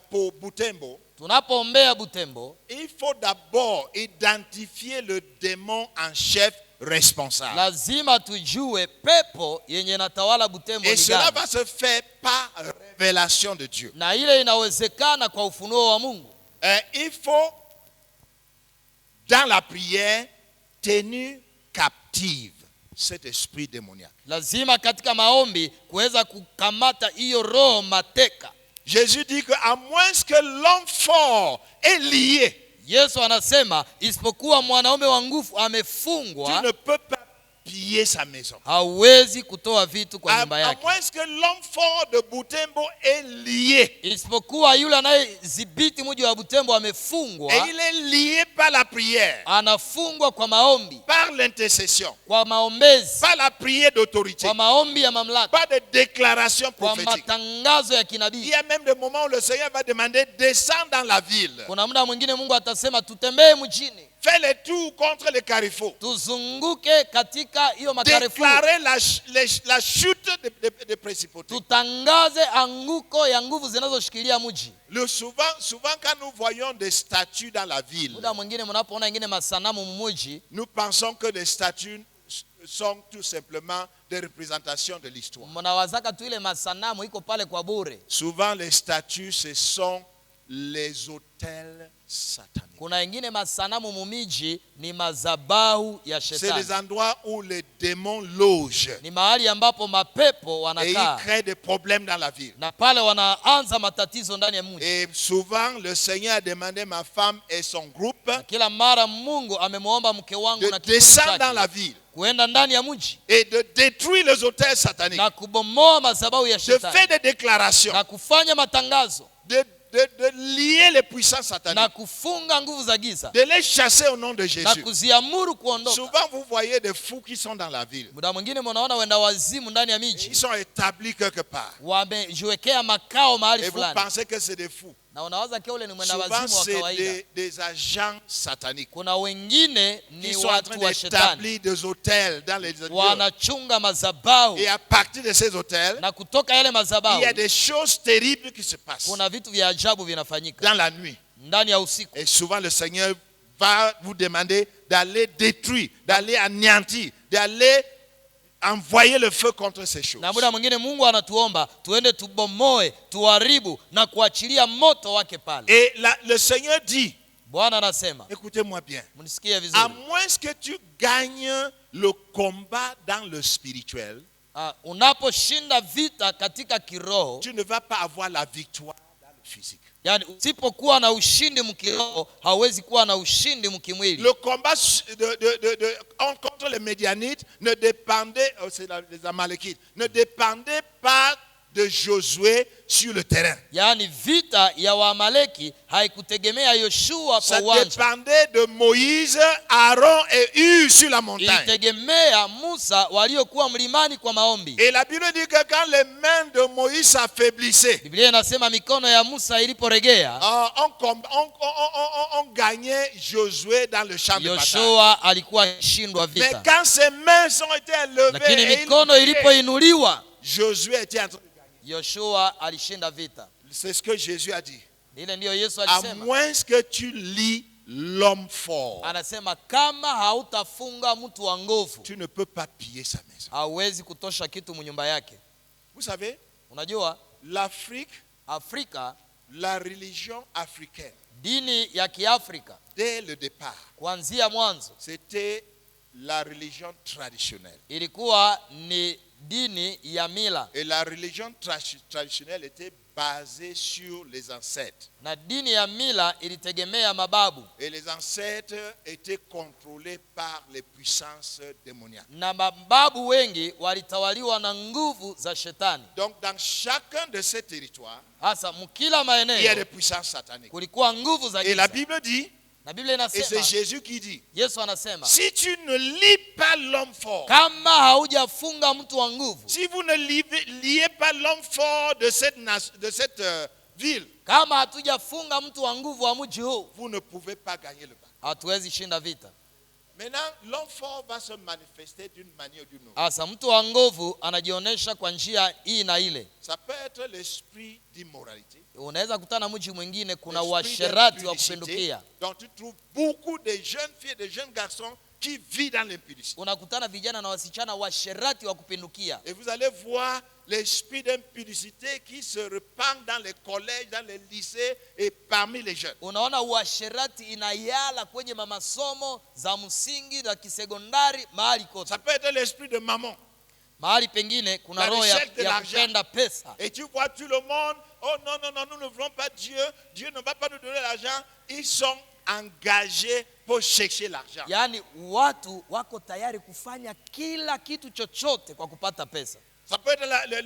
pour Butembo, Tunapoombea Butembo, il faut d'abord identifier le démon en chef responsable. lazima tujue pepo yenye natawala Butembo Et ni cela gani, va se faire par révélation de Dieu. na ile inawezekana kwa ufunuo wa Mungu. Il faut, dans la prière, tenir captive cet esprit démoniaque. Lazima katika maombi kuweza kukamata hiyo roho mateka. Jésus dit qu'à moins que l'homme fort est lié, Yesu anasema isipokuwa mwanaume wa nguvu tu amefungwa, ne peux pas piller sa maison. hawezi kutoa vitu kwa À nyumba yake. moins que l'homme fort de Butembo est lié. Isipokuwa yule anayedhibiti mji wa Butembo Et amefungwa, il est lié par la prière, anafungwa kwa maombi, par l'intercession, kwa maombezi, par la prière d'autorité, kwa maombi ya mamlaka, par des déclarations kwa prophétiques. matangazo ya Il kinabii. y a même des moments où le Seigneur va demander, descends dans la ville. Kuna muda mwingine Mungu atasema tutembee mjini, Fais les tours contre les carrefours. tuzunguke katika hiyo makarefuu, Déclarer la chute des principautés. tutangaze anguko ya nguvu zinazoshikilia mji. Souvent, quand nous voyons des statues dans la ville, Muda mwingine mnapoona wengine masanamu mmuji, nous pensons que les statues sont tout simplement des représentations de l'histoire. mnawazaka tu ile masanamu iko pale kwa bure. Souvent, les statues, ce sont les autels sataniques. Kuna wengine masanamu mumiji ni mazabahu ya C'est shetani, les endroits où les démons logent ni mahali ambapo mapepo et ils wanakaa créent des problèmes dans la ville. na pale wanaanza matatizo ndani ya mji. Et souvent, le Seigneur a demandé ma femme et son groupe Kila mara Mungu amemwomba mke wangu de na kikundi descendre dans la chake ville kuenda ndani ya mji et de détruire les autels sataniques, na kubomoa mazabahu ya de faire shetani des déclarations, na kufanya matangazo de lier les puissances na sataniques, kufunga nguvu za giza de les chasser au nom de na Jésus. kuziamuru kuondoka. Souvent, vous voyez des fous qui sont dans la ville. Muda mwingine mnaona wenda wazimu ndani ya Ils miji sont établis quelque part. wamejiwekea makao mahali Et vous fulani, pensez que c'est des fous. Na unawaza kia ule ni mwenda Souvent, wazimu wa c'est kawaida. des agents sataniques Kuna wengine qui ni sont en train watu wa shetani, d'établir des hôtels dans les lieux. wanachunga madhabahu, Et à partir de ces hôtels, na kutoka yale il madhabahu y a des choses terribles qui se passent kuna vitu vya ajabu vinafanyika dans la nuit. ndani ya usiku. Et souvent, le Seigneur va vous demander d'aller détruire, d'aller anéantir, d'aller envoyer le feu contre ces choses. Na muda mwingine Mungu anatuomba tuende tubomoe, tuharibu na kuachilia moto wake pale. Et le Seigneur dit, Bwana anasema, écoutez-moi bien, mnisikie à vizuri, moins que tu gagnes le combat dans le spirituel, unaposhinda vita katika kiroho, tu ne vas pas avoir la victoire dans le physique. yani usipokuwa na ushindi mkiroho hauwezi kuwa na ushindi mkimwili. Le combat contre les Médianites ne dépendait, c'est les Amalekites, ne dépendait pas de Josué sur le terrain. Yani vita ya Waamaleki haikutegemea Yoshua kwa Ça uwanja, dépendait de Moïse, Aaron et Hur sur la montagne. ilitegemea Musa waliokuwa mlimani kwa maombi. Et la Bible dit que quand les mains de Moïse s'affaiblissaient, Biblia inasema mikono ya Musa iliporegea, on gagnait Josué dans le champ de bataille. Yoshua alikuwa akishindwa Mais vita. quand ses mains ont été Lakini élevées, et mikono ilipoinuliwa, Josué était en train de gagner. Yoshua alishinda vita. C'est ce que Jésus a dit. Ile ndiyo Yesu À alisema. moins que tu lis l'homme fort, Anasema kama hautafunga mtu wa nguvu, tu ne peux pas piller sa maison. hauwezi kutosha kitu mnyumba yake. Vous savez, Unajua l'Afrique, Afrika, la religion africaine, dini ya Kiafrika dès le départ, kuanzia mwanzo c'était la religion traditionnelle. ilikuwa ni dini ya mila, Et la religion traditionnelle était basée sur les ancêtres. na dini ya mila ilitegemea mababu, Et les ancêtres étaient contrôlés par les puissances démoniaques. na mababu wengi walitawaliwa na nguvu za shetani. Donc dans chacun de ces territoires, Hasa mkila il y a des maeneo puissances sataniques. kulikuwa nguvu za Et la giza. Bible dit, Na Biblia et c'est inasema, Jésus qui dit, Yesu anasema, si tu ne lis pas l'homme fort, kama haujafunga mtu wa nguvu, si vous ne liez pas l'homme fort de cette ville, kama hatujafunga mtu wa nguvu wa mji huu, vous ne pouvez pas gagner le bataille. hatuwezi shinda vita. Maintenant, l'homme fort va se manifester d'une manière ou d'une autre. Hasa mtu wa nguvu anajionyesha kwa njia hii na ile. Ça peut être l'esprit d'immoralité, Unaweza kutana mji mwingine kuna l'esprit uasherati wa d'impudicité. kupindukia. Donc tu trouves beaucoup de jeunes filles et de jeunes garçons qui vivent dans l'impudicité. Unakutana vijana na wasichana washerati wa kupindukia. Et vous allez voir l'esprit d'impudicité qui se répand dans les collèges, dans les lycées et parmi les jeunes. Unaona uasherati inayala kwenye masomo za msingi za kisekondari mahali kote. Ça peut être l'esprit de maman. Mahali pengine kuna La roho recherche de ya l'argent. kupenda pesa. Et tu vois tout le monde, oh non, non, non, nous ne voulons pas Dieu, Dieu ne va pas nous donner l'argent. Ils sont engagés pour chercher l'argent. Yaani watu wako tayari kufanya kila kitu chochote kwa kupata pesa. Ça peut être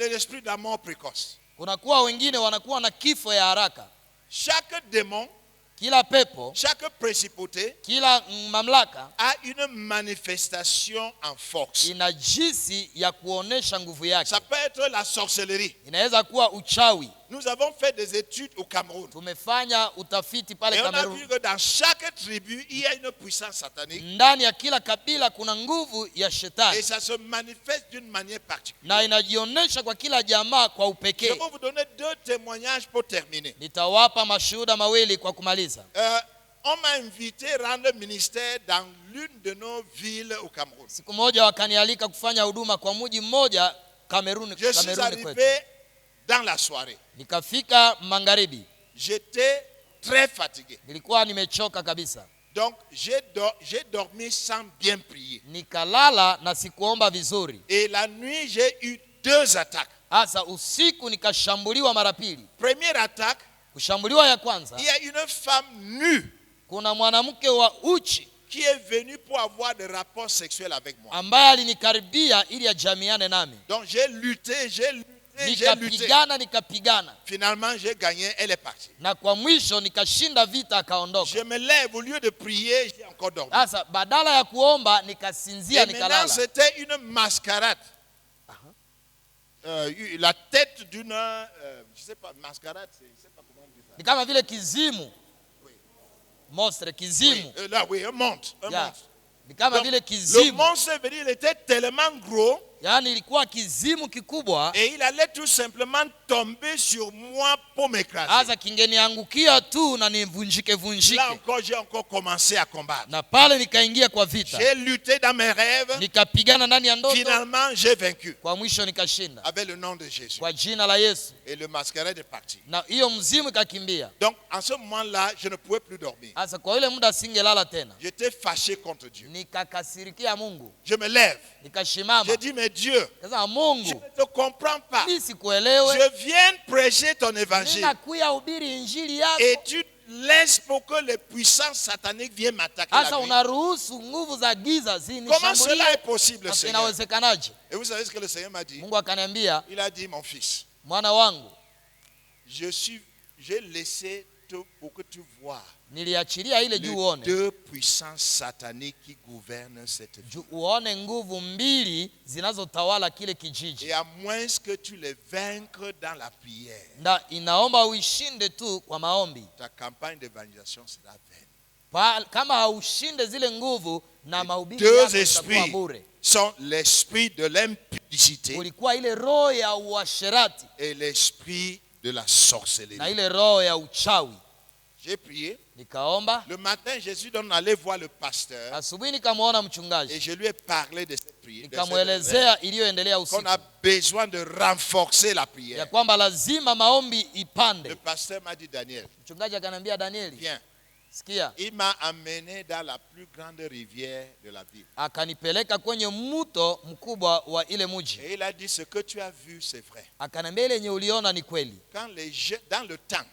l'esprit de la mort précoce. Kunakuwa wengine wanakuwa na kifo ya haraka. Chaque démon, Kila pepo, chaque principauté kila mamlaka a une manifestation en force. ina jinsi ya kuonesha nguvu yake. Ça peut être la sorcellerie. Inaweza kuwa uchawi. Nous avons fait des études au Cameroun. Tumefanya utafiti pale Et on a vu Kamerun. que dans chaque tribu, il y a une puissance satanique. Ndani ya kila kabila kuna nguvu ya Et shetani, ça se manifeste d'une manière particulière. na inajionyesha kwa kila jamaa kwa Je upekee. vais vous donner 2 témoignages pour terminer. Nitawapa mashuhuda mawili kwa kumaliza. On m'a invité à rendre ministère dans l'une de nos villes au Cameroun. Siku moja wakanialika kufanya huduma kwa mji mmoja Kamerun Je suis kwetu. arrivé dans la soirée. Nikafika magharibi, J'étais très fatigué. nilikuwa nimechoka kabisa. Donc j'ai dormi sans bien prier. Nikalala na sikuomba vizuri. Et la nuit, j'ai eu 2 attaques. Hasa usiku nikashambuliwa mara pili. Première attaque, Kushambuliwa ya kwanza, il y a une femme nue kuna mwanamke wa uchi qui est venue pour avoir des rapports sexuels avec moi. ambaye alinikaribia ili ajamiane nami. Donc j'ai lutté. Nikapigana. Finalement, j'ai gagné, elle est partie. Na kwa mwisho nikashinda vita, akaondoka. Je me lève, au lieu de prier, j'ai encore dormi. Sasa badala ya kuomba nikasinzia, Et maintenant, nikalala. c'était une mascarade. la tête d'une, je sais pas, mascarade, je sais pas comment on dit ça. Ni kama vile kizimu. Monstre, kizimu. Oui, là, oui, un monstre. Yeah. Ni kama Donc, vile le kizimu. monstre veut dire, il était tellement gros Yaani ilikuwa kizimu kikubwa. et il allait tout simplement tomber sur moi pour m'écraser. Hasa kingeniangukia tu na nivunjike Là vunjike. encore, j'ai encore commencé à combattre. Na pale nikaingia kwa vita. J'ai lutté dans mes rêves. Nikapigana ndani ya ndoto. Finalement, j'ai vaincu. Kwa mwisho nikashinda. Avec le nom de Jésus. Kwa jina la Yesu. Et le mascarade est parti. Na hiyo mzimu ikakimbia. Donc, en ce moment-là, je ne pouvais plus dormir. Hasa kwa ile muda singelala tena. J'étais fâché contre Dieu. Nikakasirikia Mungu. Je me lève. Nikashimama. J'ai dit, mais Dieu, Sasa je Mungu, ne te comprends pas. mimi sikuelewe. Je viens prêcher ton évangile. Ninakuya hubiri injili yako. Et tu laisses pour que les puissances sataniques viennent m'attaquer la Hasa nuit. unaruhusu nguvu za giza Comment cela zinishambulie. est possible, Sasa Seigneur? inawezekanaje? Et vous savez ce que le Seigneur m'a dit? Mungu akaniambia, Il a dit, mon fils, mwana wangu, j'ai laissé pour que tu vois niliachilia ile juu les uone. deux puissances sataniques qui gouvernent cette vie. Juu uone nguvu mbili zinazotawala kile kijiji. Et à moins que tu les vaincres dans la prière, Na inaomba uishinde tu kwa maombi. ta campagne d'évangélisation sera vaine. Kama haushinde zile nguvu na mahubiri Deux yako itakuwa esprits bure. sont l'esprit de l'impudicité Kulikuwa ile roho ya uasherati et l'esprit de la sorcellerie. na ile roho ya uchawi. J'ai prié. Nikaomba. Le matin, Jésus donne aller voir le pasteur Asubuhi nikamwona et mchungaji. je lui ai parlé de cette prière. Nikamwelezea iliyoendelea Qu'on usiku. a besoin de renforcer la Ya prière. kwamba lazima maombi Le ipande. pasteur m'a dit, Daniel, Mchungaji akaniambia, Danieli, viens. sikia. Il m'a amené dans la plus grande rivière de la ville. Akanipeleka kwenye mto mkubwa wa ile mji. Et il a dit, ce que tu as vu, c'est vrai. Akaniambia ile yenye uliona ni kweli. Dans le temps,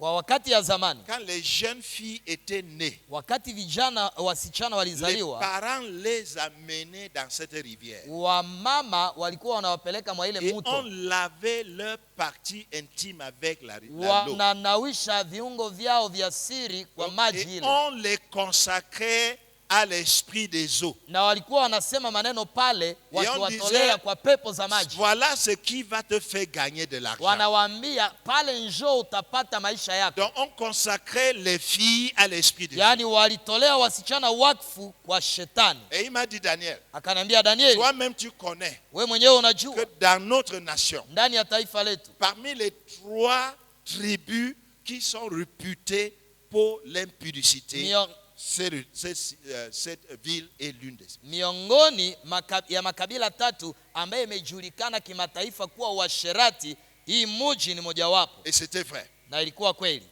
Kwa wakati ya zamani, quand les jeunes filles étaient nées, wakati vijana wasichana les walizaliwa, parents les amenaient dans cette rivière. wamama walikuwa wanawapeleka mwa ile Et on mto. lavait leur partie intime avec la l'eau. Wananawisha viungo vyao vya siri kwa maji Et ile. on les consacrait à l'esprit des eaux. Na walikuwa wanasema maneno pale wakiwatolea disait, kwa pepo za maji. Voilà ce qui va te faire gagner de l'argent. Wanawaambia pale njoo utapata maisha yako. Donc on consacrait les filles à l'esprit des eaux. Yaani walitolea wasichana wakfu kwa shetani. Et il m'a dit, Daniel, Akaniambia, Danieli, toi-même tu connais wewe mwenyewe que unajua dans notre nation, ndani ya taifa letu, parmi les 3 tribus qui sont réputées pour l'impudicité, cette ville est l'une des. miongoni ya makabila 3 ambaye imejulikana kimataifa kuwa uasherati, hii mji ni mojawapo. Et c'était vrai. Na ilikuwa kweli.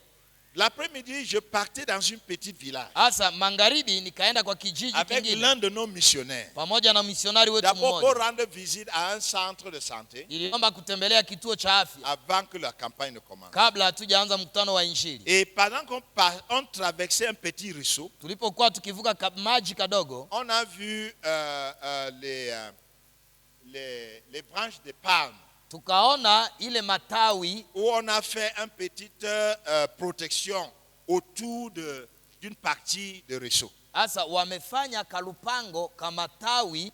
L'après-midi, je partais dans une petite village Asa magharibi nikaenda kwa kijiji avec kingine l'un de nos missionnaires. pamoja na misionari wetu D'abord pour mmoja. rendre visite à un centre de santé Iliomba kutembelea kituo cha afya avant que la campagne ne commence. kabla hatujaanza mkutano wa injili. Et pendant qu'on traversait un petit ruisseau, Tulipokuwa tukivuka maji kadogo, on a vu les branches de palme tukaona ile matawi où on a fait une petite protection autour d'une partie de ruisseau. Asa wamefanya kalupango kama tawi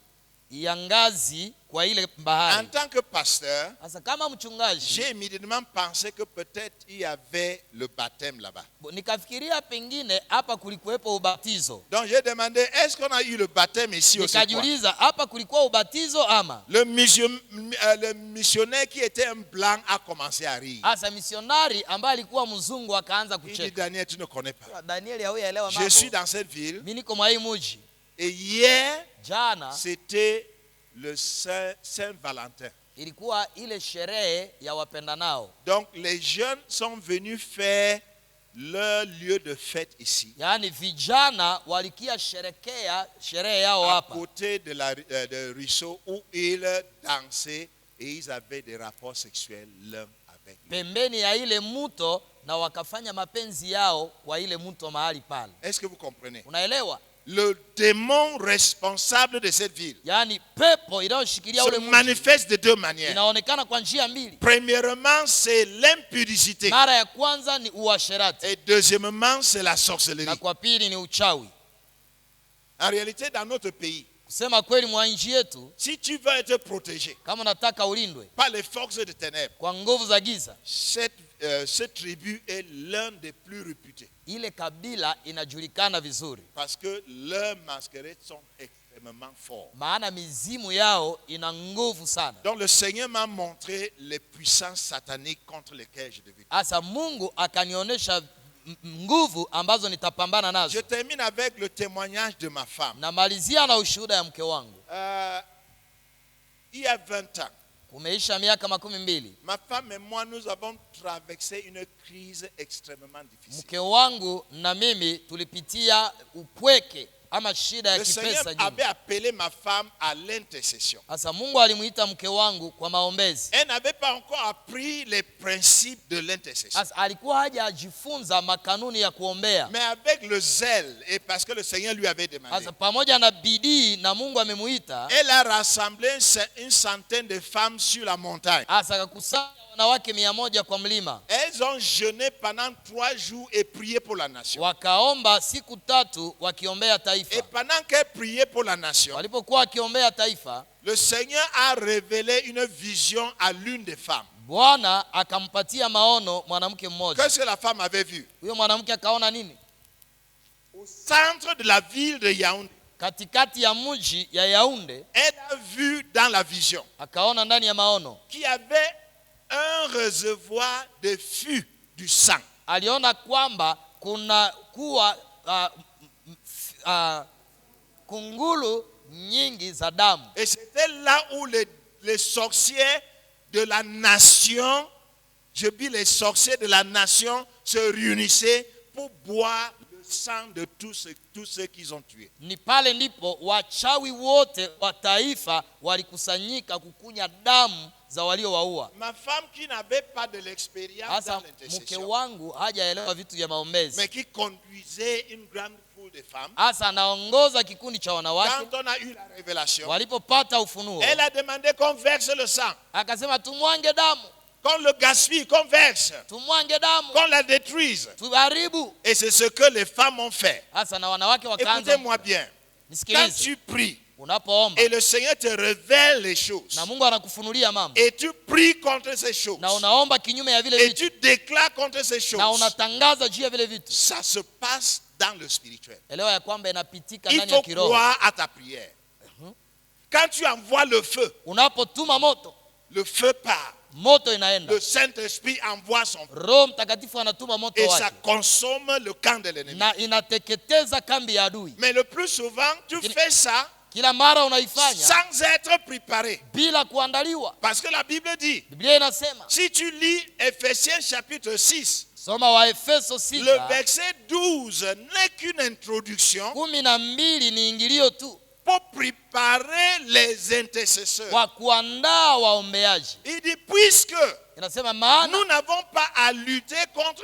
ya ngazi kwa ile bahari. En tant que pasteur, Asa kama mchungaji, j'ai immédiatement pensé que peut-être il y avait le baptême là-bas. nikafikiria pengine hapa kulikuwepo ubatizo. Donc j'ai demandé, est-ce qu'on a eu le baptême ici aussi? Nikajiuliza hapa kulikuwa ubatizo ama? Le missionnaire qui était un blanc a commencé à rire. Asa misionari ambaye alikuwa mzungu akaanza Il dit, kucheka. Daniel, tu ne connais pas. Danieli hauyaelewa Je suis mambo. dans cette ville Mimi niko mwa hii mji. et hier, Jana c'était le Saint-Valentin. ilikuwa ile sherehe ya wapendanao. Donc les jeunes sont venus faire leur lieu de fête ici, Yaani vijana walikia sherekea sherehe yao à hapa. côté de ruisseau où ils dansaient et ils avaient des rapports sexuels l'un avec l'autre. Pembeni ya ile mto na wakafanya mapenzi yao kwa ile mto mahali pale. Est-ce que vous comprenez? Unaelewa? Le démon responsable de cette ville Yaani pepo inayoshikilia se ule mji manifeste de 2 manières. inaonekana kwa njia mbili. Premièrement, c'est l'impudicité. Mara ya kwanza ni uasherati Et deuxièmement, c'est la na sorcellerie. kwa pili ni uchawi. En réalité, dans notre pays, Kusema kweli, mwa nchi yetu, si tu veux être protégé kama unataka ulindwe par les forces de ténèbres, kwa nguvu za giza, cette tribu est l'un des plus réputés. ile kabila inajulikana vizuri, Parce que leurs masquerades sont extrêmement forts. maana mizimu yao ina nguvu sana. Donc le Seigneur m'a montré les puissances sataniques contre lesquelles je devais. Asa Mungu akanionyesha nguvu ambazo nitapambana nazo. Je termine avec le témoignage de ma femme. Namalizia na ushuhuda ya mke wangu. Il y a 20 ans, Kumeisha miaka 12. ma femme et moi, nous avons traversé une crise extrêmement difficile. Mke wangu na mimi tulipitia upweke ama shida ya Le Seigneur kipesa avait nyingi. appelé ma femme à l'intercession. Asa Mungu alimuita mke wangu kwa maombezi. Elle n'avait pas encore appris les principes de l'intercession. Asa alikuwa hajajifunza makanuni ya kuombea. Mais avec le zèle, et parce que le Seigneur lui avait demandé, Asa pamoja na bidii na Mungu amemuita, elle a rassemblé une centaine de femmes sur la montagne. asa akakusanya wanawake 100 kwa mlima. Elles ont jeûné pendant 3 jours et prié pour la nation. Wakaomba siku 3 wakiombea Et taifa. pendant qu'elles priaient pour la nation, Walipokuwa wakiombea taifa, le Seigneur a révélé une vision à l'une des femmes. Bwana akampatia maono mwanamke mmoja. Qu'est-ce que la femme avait vu? Huyo mwanamke akaona nini? Au centre de la ville de Yaoundé, Katikati ya mji ya Yaoundé, elle a vu dans la vision akaona ndani ya maono qu'il y avait un réservoir de fût du sang. aliona kwamba kuna kuwa kungulu nyingi za damu. Et c'était là où les sorciers de la nation, je dis les sorciers de la nation, se réunissaient pour boire le sang de tous ceux qu'ils ont tués. Ni pale ndipo wachawi wote wa taifa walikusanyika kukunya damu za waliowaua. Ma femme qui n'avait pas de l'expérience Hasa dans mke l'intercession, wangu hajaelewa vitu vya maombezi. mais qui conduisait une grande foule de femmes, Hasa anaongoza kikundi cha wanawake. quand on a eu la révélation, Walipopata ufunuo, elle a demandé qu'on verse le sang, akasema tumwange damu, qu'on le gaspille, qu'on verse, tumwange damu, qu'on la détruise. tuharibu. Et c'est ce que les femmes ont fait. Hasa na wanawake wakaanza. Écoutez-moi bien. Quand Nisikilize, tu pries unapoomba et le Seigneur te révèle les choses, na Mungu anakufunulia mambo et tu pries contre ces choses, na unaomba kinyume ya vile et vitu tu déclares contre ces na choses, unatangaza juu ya vile vitu, ça se passe dans le spirituel. elewa ya kwamba inapitika Il ndani ya faut kiroho. croire à ta prière. Quand tu envoies le Unapotuma moto, feu part. moto inaenda. Le Saint-Esprit envoie son feu. Roho Mtakatifu anatuma moto Et ça wake consomme le camp de l'ennemi. na inateketeza kambi ya adui. Mais le plus souvent, tu fais ça Kila mara unaifanya sans être préparé. bila kuandaliwa. Parce que la Bible dit, Biblia inasema, si tu lis Ephésiens chapitre 6, soma wa Efeso le 6, verset 12 n'est qu'une introduction 12 ni ingilio tu pour préparer les intercesseurs. kwa kuandaa waombeaji. Il dit, puisque Inasema maana nous n'avons pas à lutter contre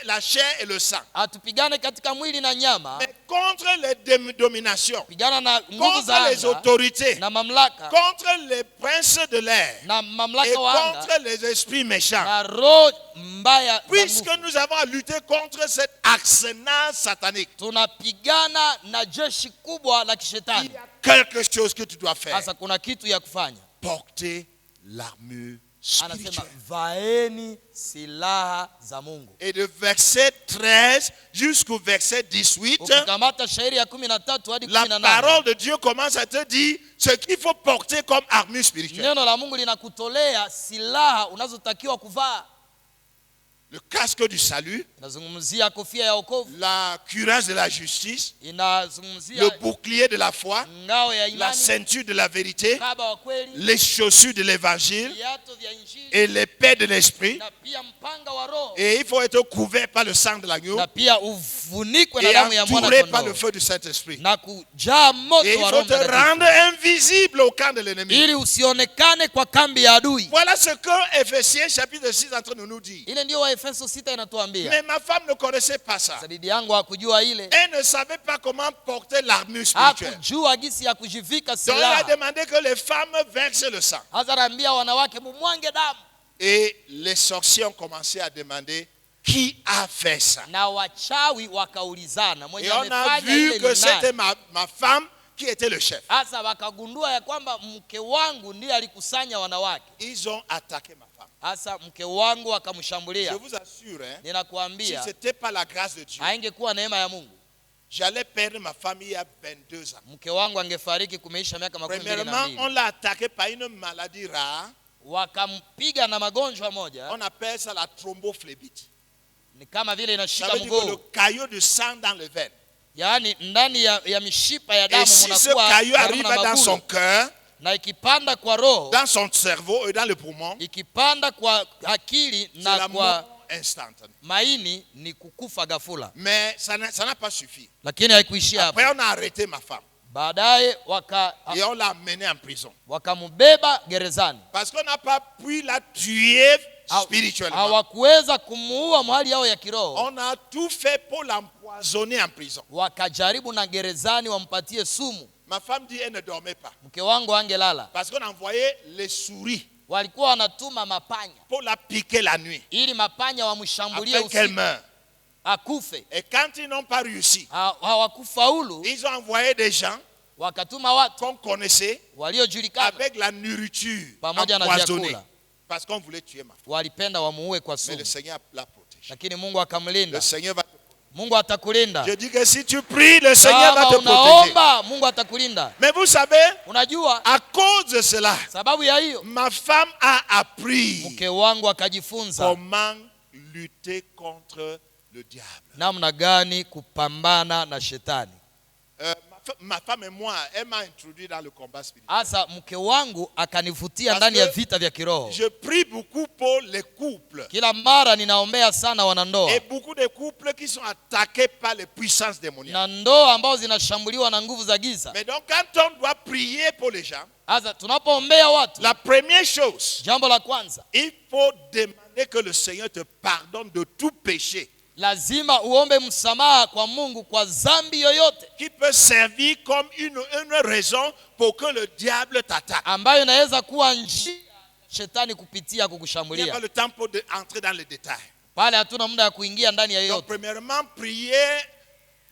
la chair et le sang, hatupigane katika mwili na nyama, mais contre les dominations, pigana na nguvu za contre les anga autorités, na mamlaka contre les princes de l'air na et mamlaka wa anga contre les esprits méchants. na roho mbaya za Puisque nguvu. nous avons à lutter contre cet arsenal satanique, Tunapigana na jeshi kubwa la il kishetani. y a quelque chose que tu dois faire. Sasa kuna kitu ya kufanya. Porter l'armure Anasema spirituelle. vaeni silaha za Mungu. Et de verset 13 jusqu'au verset 18, Ukikamata shairi ya 13 hadi la 18, parole de Dieu commence à te dire ce qu'il faut porter comme armure spirituelle. neno la Mungu linakutolea silaha unazotakiwa kuvaa. Le casque du salut, Inazungumzia kofia ya wokovu, la cuirasse de la justice, inazungumzia le bouclier de la foi, ngao ya la imani, ceinture de la vérité, kaba wa kweli, les chaussures de l'évangile viatu vya injili et l'épée de l'esprit. na pia mpanga wa roho, Et il faut être couvert par le sang de l'agneau na pia ufunikwe na et damu ya mwana entouré par le kondoo feu du Saint-Esprit. na kujaa moto Et il wa faut Roho te Mtakatifu rendre invisible au camp de l'ennemi. ili usionekane kwa kambi ya adui. Voilà ce que Ephésiens chapitre 6 est en train de nous dire. Ile ndio Waefeso 6 inatuambia. Mais ma femme ne connaissait pas ça. Sasa bibi yangu hakujua ile, Elle ne savait pas comment porter l'armure spirituelle. hakujua gisi ya kujivika Donc elle a silaha. demandé que les femmes versent le sang. Hasa anaambia wanawake mumwange damu, Et les sorciers ont commencé à demander qui a fait ça. na wachawi wakaulizana Et mwenye on a amefanya vu ile que ni c'était nani. ma femme qui était le chef. Hasa wakagundua ya kwamba mke wangu ndiye alikusanya wanawake. Ils ont attaqué ma femme. Hasa mke wangu Je akamshambulia. vous assure, si Ninakuambia ce n'était pas la grâce de Dieu, haingekuwa neema ya Mungu, j'allais perdre ma famille il y a 22 ans. mke wangu angefariki kumeisha miaka 22. Premièrement, on l'a attaqué par une maladie rare. Wakampiga na magonjwa moja, On appelle ça la thrombophlébite. ni kama vile Ça inashika veut dire que le mguu, caillot de sang dans les veines. yaani ndani ya mishipa ya Et damu si ce mnakuwa caillot karibu arrive na dans son magulu, cœur, na ikipanda kwa roho, dans son cerveau et dans le poumon, ikipanda kwa akili c'est la na mort kwa instantanée. maini, ni kukufa ghafula. Mais ça n'a pas suffi. Lakini haikuishia hapo. Après, on a arrêté ma femme Baadaye et on l'a amenée en prison. wakambeba gerezani. Parce qu'on n'a pas pu la tuer spirituellement. Hawakuweza kumuua mahali yao ya kiroho, On a tout fait pour l'empoisonner en prison. wakajaribu na gerezani wampatie sumu. Ma femme dit elle ne dormait pas. Mke wangu angelala, Parce qu'on envoyait les souris walikuwa wanatuma mapanya pour la piquer la nuit. ili mapanya wamshambulie Afin qu'elle usiku meure. akufe. Et quand ils n'ont pas réussi, Hawakufaulu, ils ont envoyé des gens wakatuma watu qu'on connaissait waliojulikana avec la nourriture pamoja na empoisonnée. vyakula. Parce qu'on voulait tuer ma femme. Walipenda wamuue kwa Mais sumu, le Seigneur l'a protégée. lakini Mungu Le akamlinda. Seigneur va. Mungu atakulinda. Je dis que si tu pries, le Seigneur va Kama te protéger. unaomba, Mungu atakulinda. Mais vous savez, Unajua, à cause de cela, sababu ya hiyo ma femme a appris mke wangu akajifunza comment lutter contre le diable. namna gani kupambana na shetani. Ma femme et moi, elle m'a introduit dans le combat spirituel. Hasa mke wangu akanivutia Parce ndani ya que vita vya kiroho. Je prie beaucoup pour les couples. Kila mara ninaombea sana wanandoa Et beaucoup de couples qui sont attaqués par les puissances démoniaques. na ndoa ambao zinashambuliwa na nguvu za giza. Mais donc quand on doit prier pour les gens, Hasa tunapoombea watu, la première chose, jambo la kwanza, il faut demander que le Seigneur te pardonne de tout péché lazima uombe msamaha kwa Mungu kwa dhambi yoyote qui peut servir comme une raison pour que le diable t'attaque. ambayo inaweza kuwa njia shetani kupitia Il n'y a kukushambulia. pas le temps pour entrer dans les détails. Pale hatuna muda ya kuingia ndani ya Donc yote. premièrement, prier,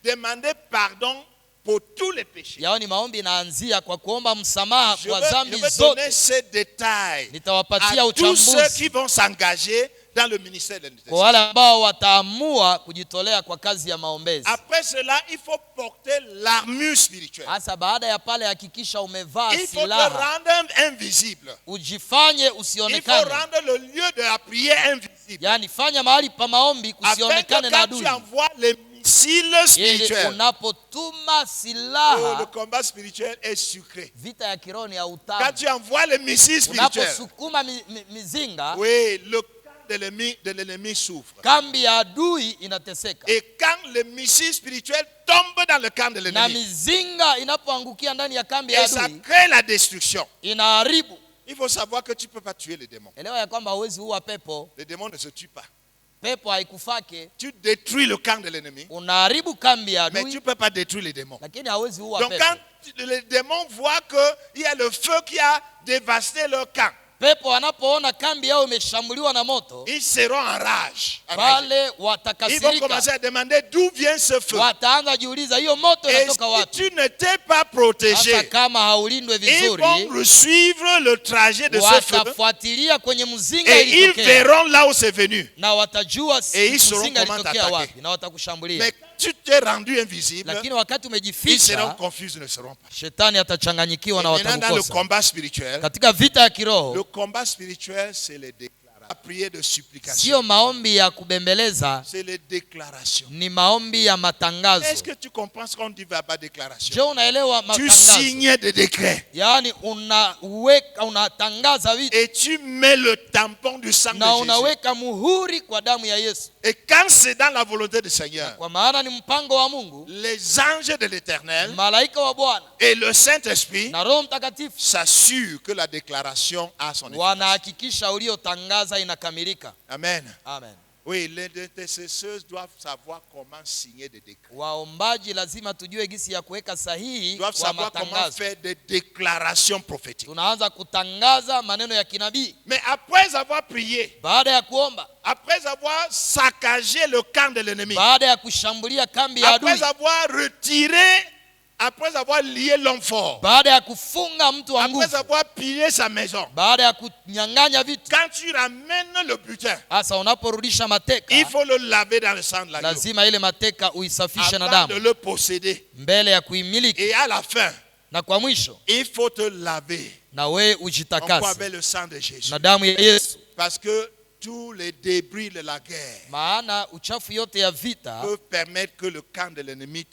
demander pardon pour tous les péchés. Yaani maombi inaanzia kwa kuomba msamaha Je kwa vais dhambi donner zote. ces détails Nitawapatia à tous ceux uchambuzi qui vont s'engager dans le ministère de kwa l'intercession. wale ambao wataamua kujitolea kwa kazi ya maombezi. Après cela, il faut porter l'armure spirituelle. Hasa baada ya pale, hakikisha umevaa Il faut te silaha, rendre invisible. ujifanye Il faut usionekane. rendre le lieu de la prière invisible. Yaani fanya mahali pa maombi Afin que kusionekane na quand adui, tu envoies les missiles ili spirituels, unapotuma le silaha, combat spirituel est sucré. vita ya kiroho ni ya Quand utamu. tu envoies les missiles spirituels, Unaposukuma mizinga, oui, le camp de l'ennemi souffre. kambi ya adui inateseka. Et quand les missiles spirituels tombent dans le camp de Na l'ennemi, mizinga inapoangukia ndani ya kambi ya et ça adui, crée la destruction. inaharibu. Il faut savoir que tu ne peux pas tuer les démons. Elewa ya kwamba hauwezi uwa pepo. Les démons ne se tuent pas. Pepo haikufake. Tu détruis le camp de l'ennemi, Unaharibu kambi ya mais tu adui, ne peux pas détruire les démons. lakini hauwezi uwa Donc pepo. quand les démons voient qu'il y a le feu qui a dévasté leur camp, Pepo wanapoona kambi yao imeshambuliwa na moto, ils seront en rage. pale Ils vont watakasirika, commencer à demander d'où vient ce feu. wataanza jiuliza hiyo moto Et inatoka si wapi. tu n'étais pas protégé, Hata kama haulindwe ils vizuri, vont suivre le trajet de ce feu watafuatilia kwenye mzinga et ils ilitokea, verront là où c'est venu. na watajua Et ils sauront mzinga comment ilitokea t'attaquer. wapi, na watakushambulia. Mais quand tu t'es rendu invisible, Lakini wakati ils seront umejificha, confus, ils ne seront pas. shetani atachanganyikiwa Et na maintenant, dans le watakukosa. combat spirituel, Katika vita ya kiroho, le combat spirituel, c'est les déclarations. La prière de supplication, sio maombi ya kubembeleza, c'est les déclarations. ni maombi ya matangazo. Est-ce que tu comprends ce qu'on dit verbal Je, déclaration? unaelewa Tu matangazo? signes des décrets Yaani unatangaza vitu et tu mets le tampon du sang de na Jésus. unaweka muhuri kwa damu ya Yesu, Et quand c'est dans la volonté du Seigneur, kwa maana ni mpango wa Mungu. les anges de l'Éternel Malaika wa Bwana et le Saint-Esprit na Roho Mtakatifu s'assurent que la déclaration a son efficacité. wanahakikisha uliotangaza inakamilika. Amen. Amen. Oui, les intercesseurs doivent savoir comment signer des décrets. Waombaji lazima tujue gisi ya kuweka sahihi Ils doivent kwa savoir comment matangazo. faire des déclarations prophétiques. Tunaanza kutangaza maneno ya kinabii Mais après avoir prié, baada ya kuomba, après avoir saccagé le camp de l'ennemi, baada ya kushambulia kambi ya adui, après avoir retiré après avoir lié l'homme fort, baada ya kufunga mtu wa nguvu, après avoir pillé sa maison, baada ya kunyang'anya vitu, quand tu ramènes le butin, hasa unaporudisha mateka, il faut le laver dans le sang de l'agneau lazima ile mateka uisafishe na avant de damu le posséder. mbele ya kuimiliki, Et à la fin, na kwa mwisho il faut te laver na we encore ujitakase avec le sang de Jésus. na damu ya Yesu, Parce que tous les débris de la guerre maana uchafu yote ya vita peuvent permettre que le camp de l'ennemi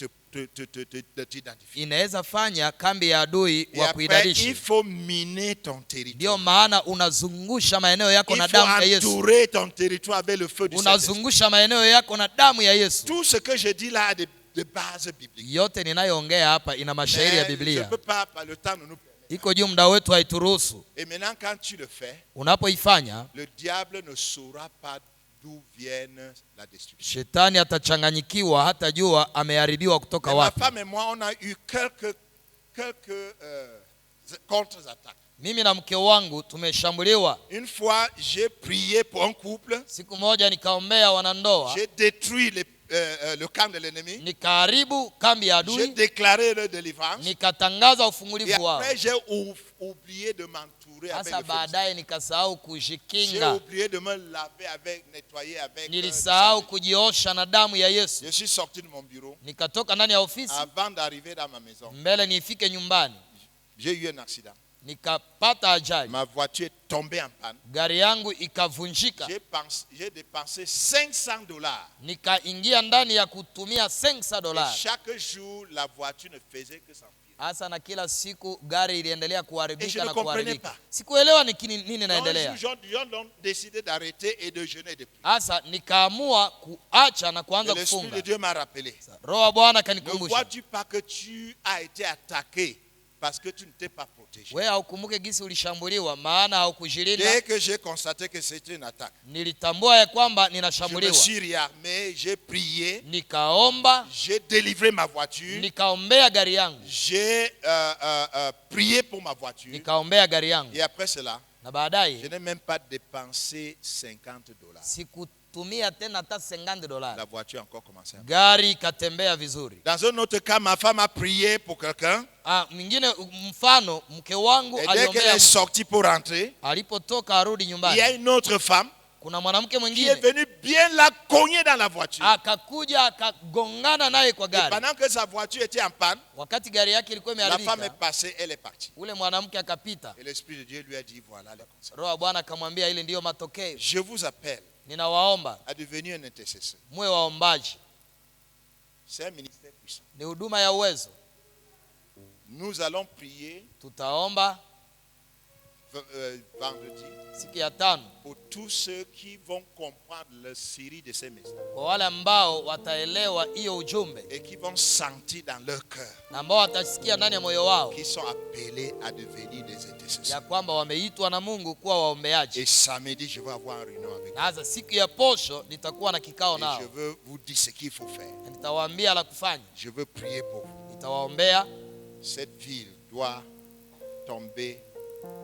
t'identifie. inaweza fanya kambi ya adui Et wa après, il kuidadisha. faut miner ton territoire. Ndio maana unazungusha maeneo yako Il na faut damu ya Yesu, entourer ton territoire avec le feu du Saint-Esprit. unazungusha maeneo yako na damu ya Yesu. Tout ce que je dis là a des bases bibliques. Yote ninayoongea hapa ina mashairi ya Mais je ne Biblia, peux pas, par le temps ne nous permet. iko juu, muda wetu haituruhusu. Et maintenant, quand tu le fais, Unapoifanya, le diable ne saura pas d'où vienne la destruction. shetani atachanganyikiwa, hata jua ameharibiwa kutoka Mais ma wapi. femme et moi, on a eu quelques contre-attaques. Mimi na mke wangu tumeshambuliwa. Une fois, j'ai prié pour un couple. Siku moja nikaombea wanandoa, J'ai détruit le camp de l'ennemi. nikaharibu kambi ya J'ai adui, déclaré leur délivrance. nikatangaza Et ufungulivu wao. après, j'ai oublié de m'entourer avec Sasa le feu du Saint-Esprit. baadaye nikasahau J'ai kujikinga, oublié de me laver avec, nettoyer avec. nilisahau kujiosha na damu ya Yesu. Je suis sorti de mon bureau. Nikatoka ndani ya ofisi, Avant d'arriver dans ma maison, mbele nifike nyumbani, j'ai eu un accident. nikapata ajali, Ma voiture est tombée en panne. gari yangu ikavunjika. J'ai dépensé $500. Nikaingia ndani ya kutumia Et $500. chaque jour, la voiture ne faisait que s'empirer. Hasa na kila siku gari iliendelea Et je kuharibika ne na comprenais kuharibika. pas. Sikuelewa ni nini Donc, inaendelea. j'ai donc décidé d'arrêter et de jeûner de prier. Hasa nikaamua kuacha na Et kuanza l'Esprit de kufunga. Dieu m'a rappelé. Roho wa Bwana Ne akanikumbusha, vois-tu pas que tu as été attaqué parce que tu ne t'es pas protégé? wewe haukumbuke gisi ulishambuliwa, maana haukujilinda. Dès que j'ai constaté que c'était une attaque, Nilitambua ya kwamba je me ninashambuliwa, suis réarmé, j'ai prié, nikaomba, j'ai délivré ma voiture, nikaombea gari yangu, j'ai prié pour ma voiture. nikaombea gari yangu, Et après cela, na je baadaye n'ai même pas dépensé $50. sikutumia tena hata $50. La voiture a encore commencé. Gari ikatembea vizuri. Dans un autre cas, ma femme a prié pour quelqu'un. Mwingine mfano, mke wangu Et dès qu'elle aliombea, est sortie pour rentrer, alipotoka arudi il y a nyumbani, une autre femme kuna mwanamke qui est mwingine venue bien la cogner dans la voiture. akakuja akagongana naye kwa Et gari. pendant que sa voiture était en panne, Wakati gari yake ilikuwa la femme est imeharibika, passée, elle est partie. ule mwanamke akapita. Et l'Esprit de Dieu lui a dit, voilà les conséquences. Roho wa Bwana akamwambia, ile ndiyo matokeo. Je vous appelle Ninawaomba à devenir un intercesseur. muwe waombaji, C'est un ministère puissant. ni huduma ya uwezo. Nous allons prier Tutaomba vendredi siku ya tano pour tous ceux qui vont comprendre la série de ces messages kwa wale ambao wataelewa hiyo ujumbe et qui vont sentir dans leur cœur na ambao watasikia ndani ya moyo wao qu'ils sont appelés à devenir des ya intercesseurs. kwamba wameitwa na Mungu kuwa waombeaji. Et samedi, je vais avoir une réunion avec Na sasa siku ya posho nitakuwa na kikao eux. Et nao, je veux vous dire ce qu'il faut faire. na nitawaambia la kufanya. Je veux prier pour vous. Nitawaombea. Cette ville doit tomber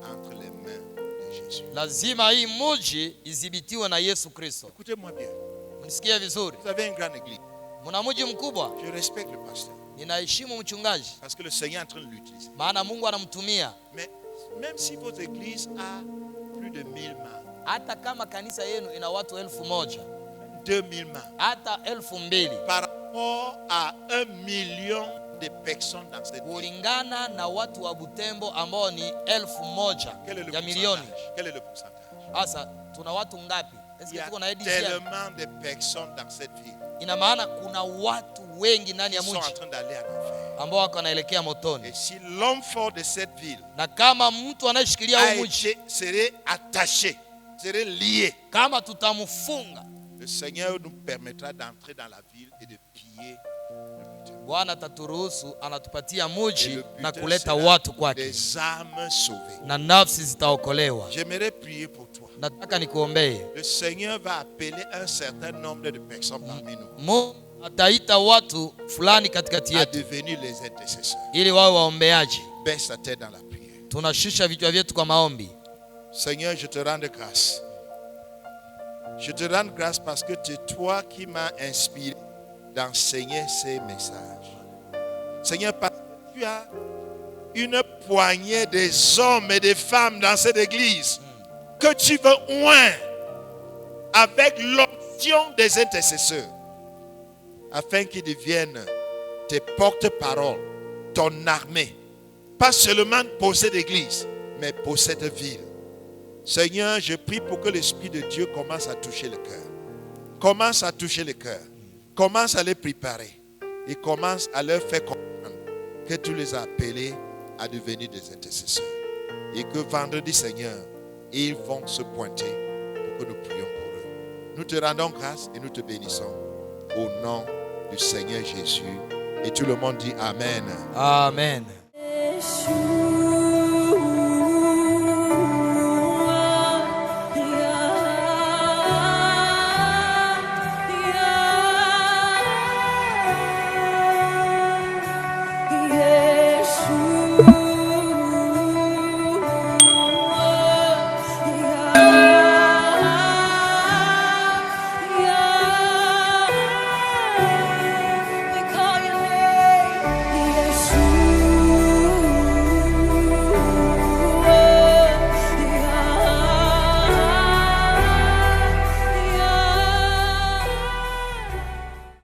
entre les mains de Jésus. Lazima hii mji idhibitiwe na Yesu Kristo. Écoutez-moi bien. Mnisikie vizuri, Vous avez une grande église. mna mji mkubwa, Je respecte le pasteur ninaheshimu mchungaji, parce que le Seigneur est en train de l'utiliser. maana Mungu anamtumia. Mais même si votre église a plus de 1000 membres, Hata kama kanisa yenu ina watu 1,000, 2000 membres, hata 2,000, par rapport à 1 million de personnes dans cette ville, kulingana na watu wa Butembo ambao ni 1,000 quel est le ya milioni. pourcentage? Quel est le pourcentage? Sasa tuna watu ngapi? Il Eske y a tuko na idadi ya? tellement de personnes dans cette ville Ina maana kuna watu wengi ndani ya qui sont en mji train d'aller en enfer. ambao wako wanaelekea motoni, Et si l'homme fort de cette ville na kama mtu anayeshikilia huu mji, serait attaché, serait lié, kama tutamfunga, le Seigneur nous permettra d'entrer dans la ville et de piller le butin. Bwana ataturuhusu, anatupatia Et mji le na butin kuleta sera watu kwake des âmes sauvées. na nafsi zitaokolewa. J'aimerais prier pour toi. Nataka nikuombee. Le Seigneur va appeler un certain nombre de personnes parmi nous Mungu ataita watu fulani katikati à yetu devenir les intercesseurs. ili wawe waombeaji. Baisse ta tête dans la prière. Tunashusha vichwa vyetu kwa maombi. Seigneur, je te rends grâce. Je te rends grâce parce que c'est toi qui m'as inspiré d'enseigner ces messages. Seigneur, parce que a une poignée des hommes et des femmes dans cette église que tu veux oindre avec l'onction des intercesseurs, afin qu'ils deviennent tes porte-paroles, ton armée, pas seulement pour cette église, mais pour cette ville. Seigneur, je prie pour que l'Esprit de Dieu commence à toucher le cœur. Commence à toucher le cœur. Commence à les préparer. Et commence à leur faire comprendre que tu les as appelés à devenir des intercesseurs. Et que vendredi, Seigneur, ils vont se pointer pour que nous prions pour eux. Nous te rendons grâce et nous te bénissons. Au nom du Seigneur Jésus. Et tout le monde dit Amen. Amen. Yeshua.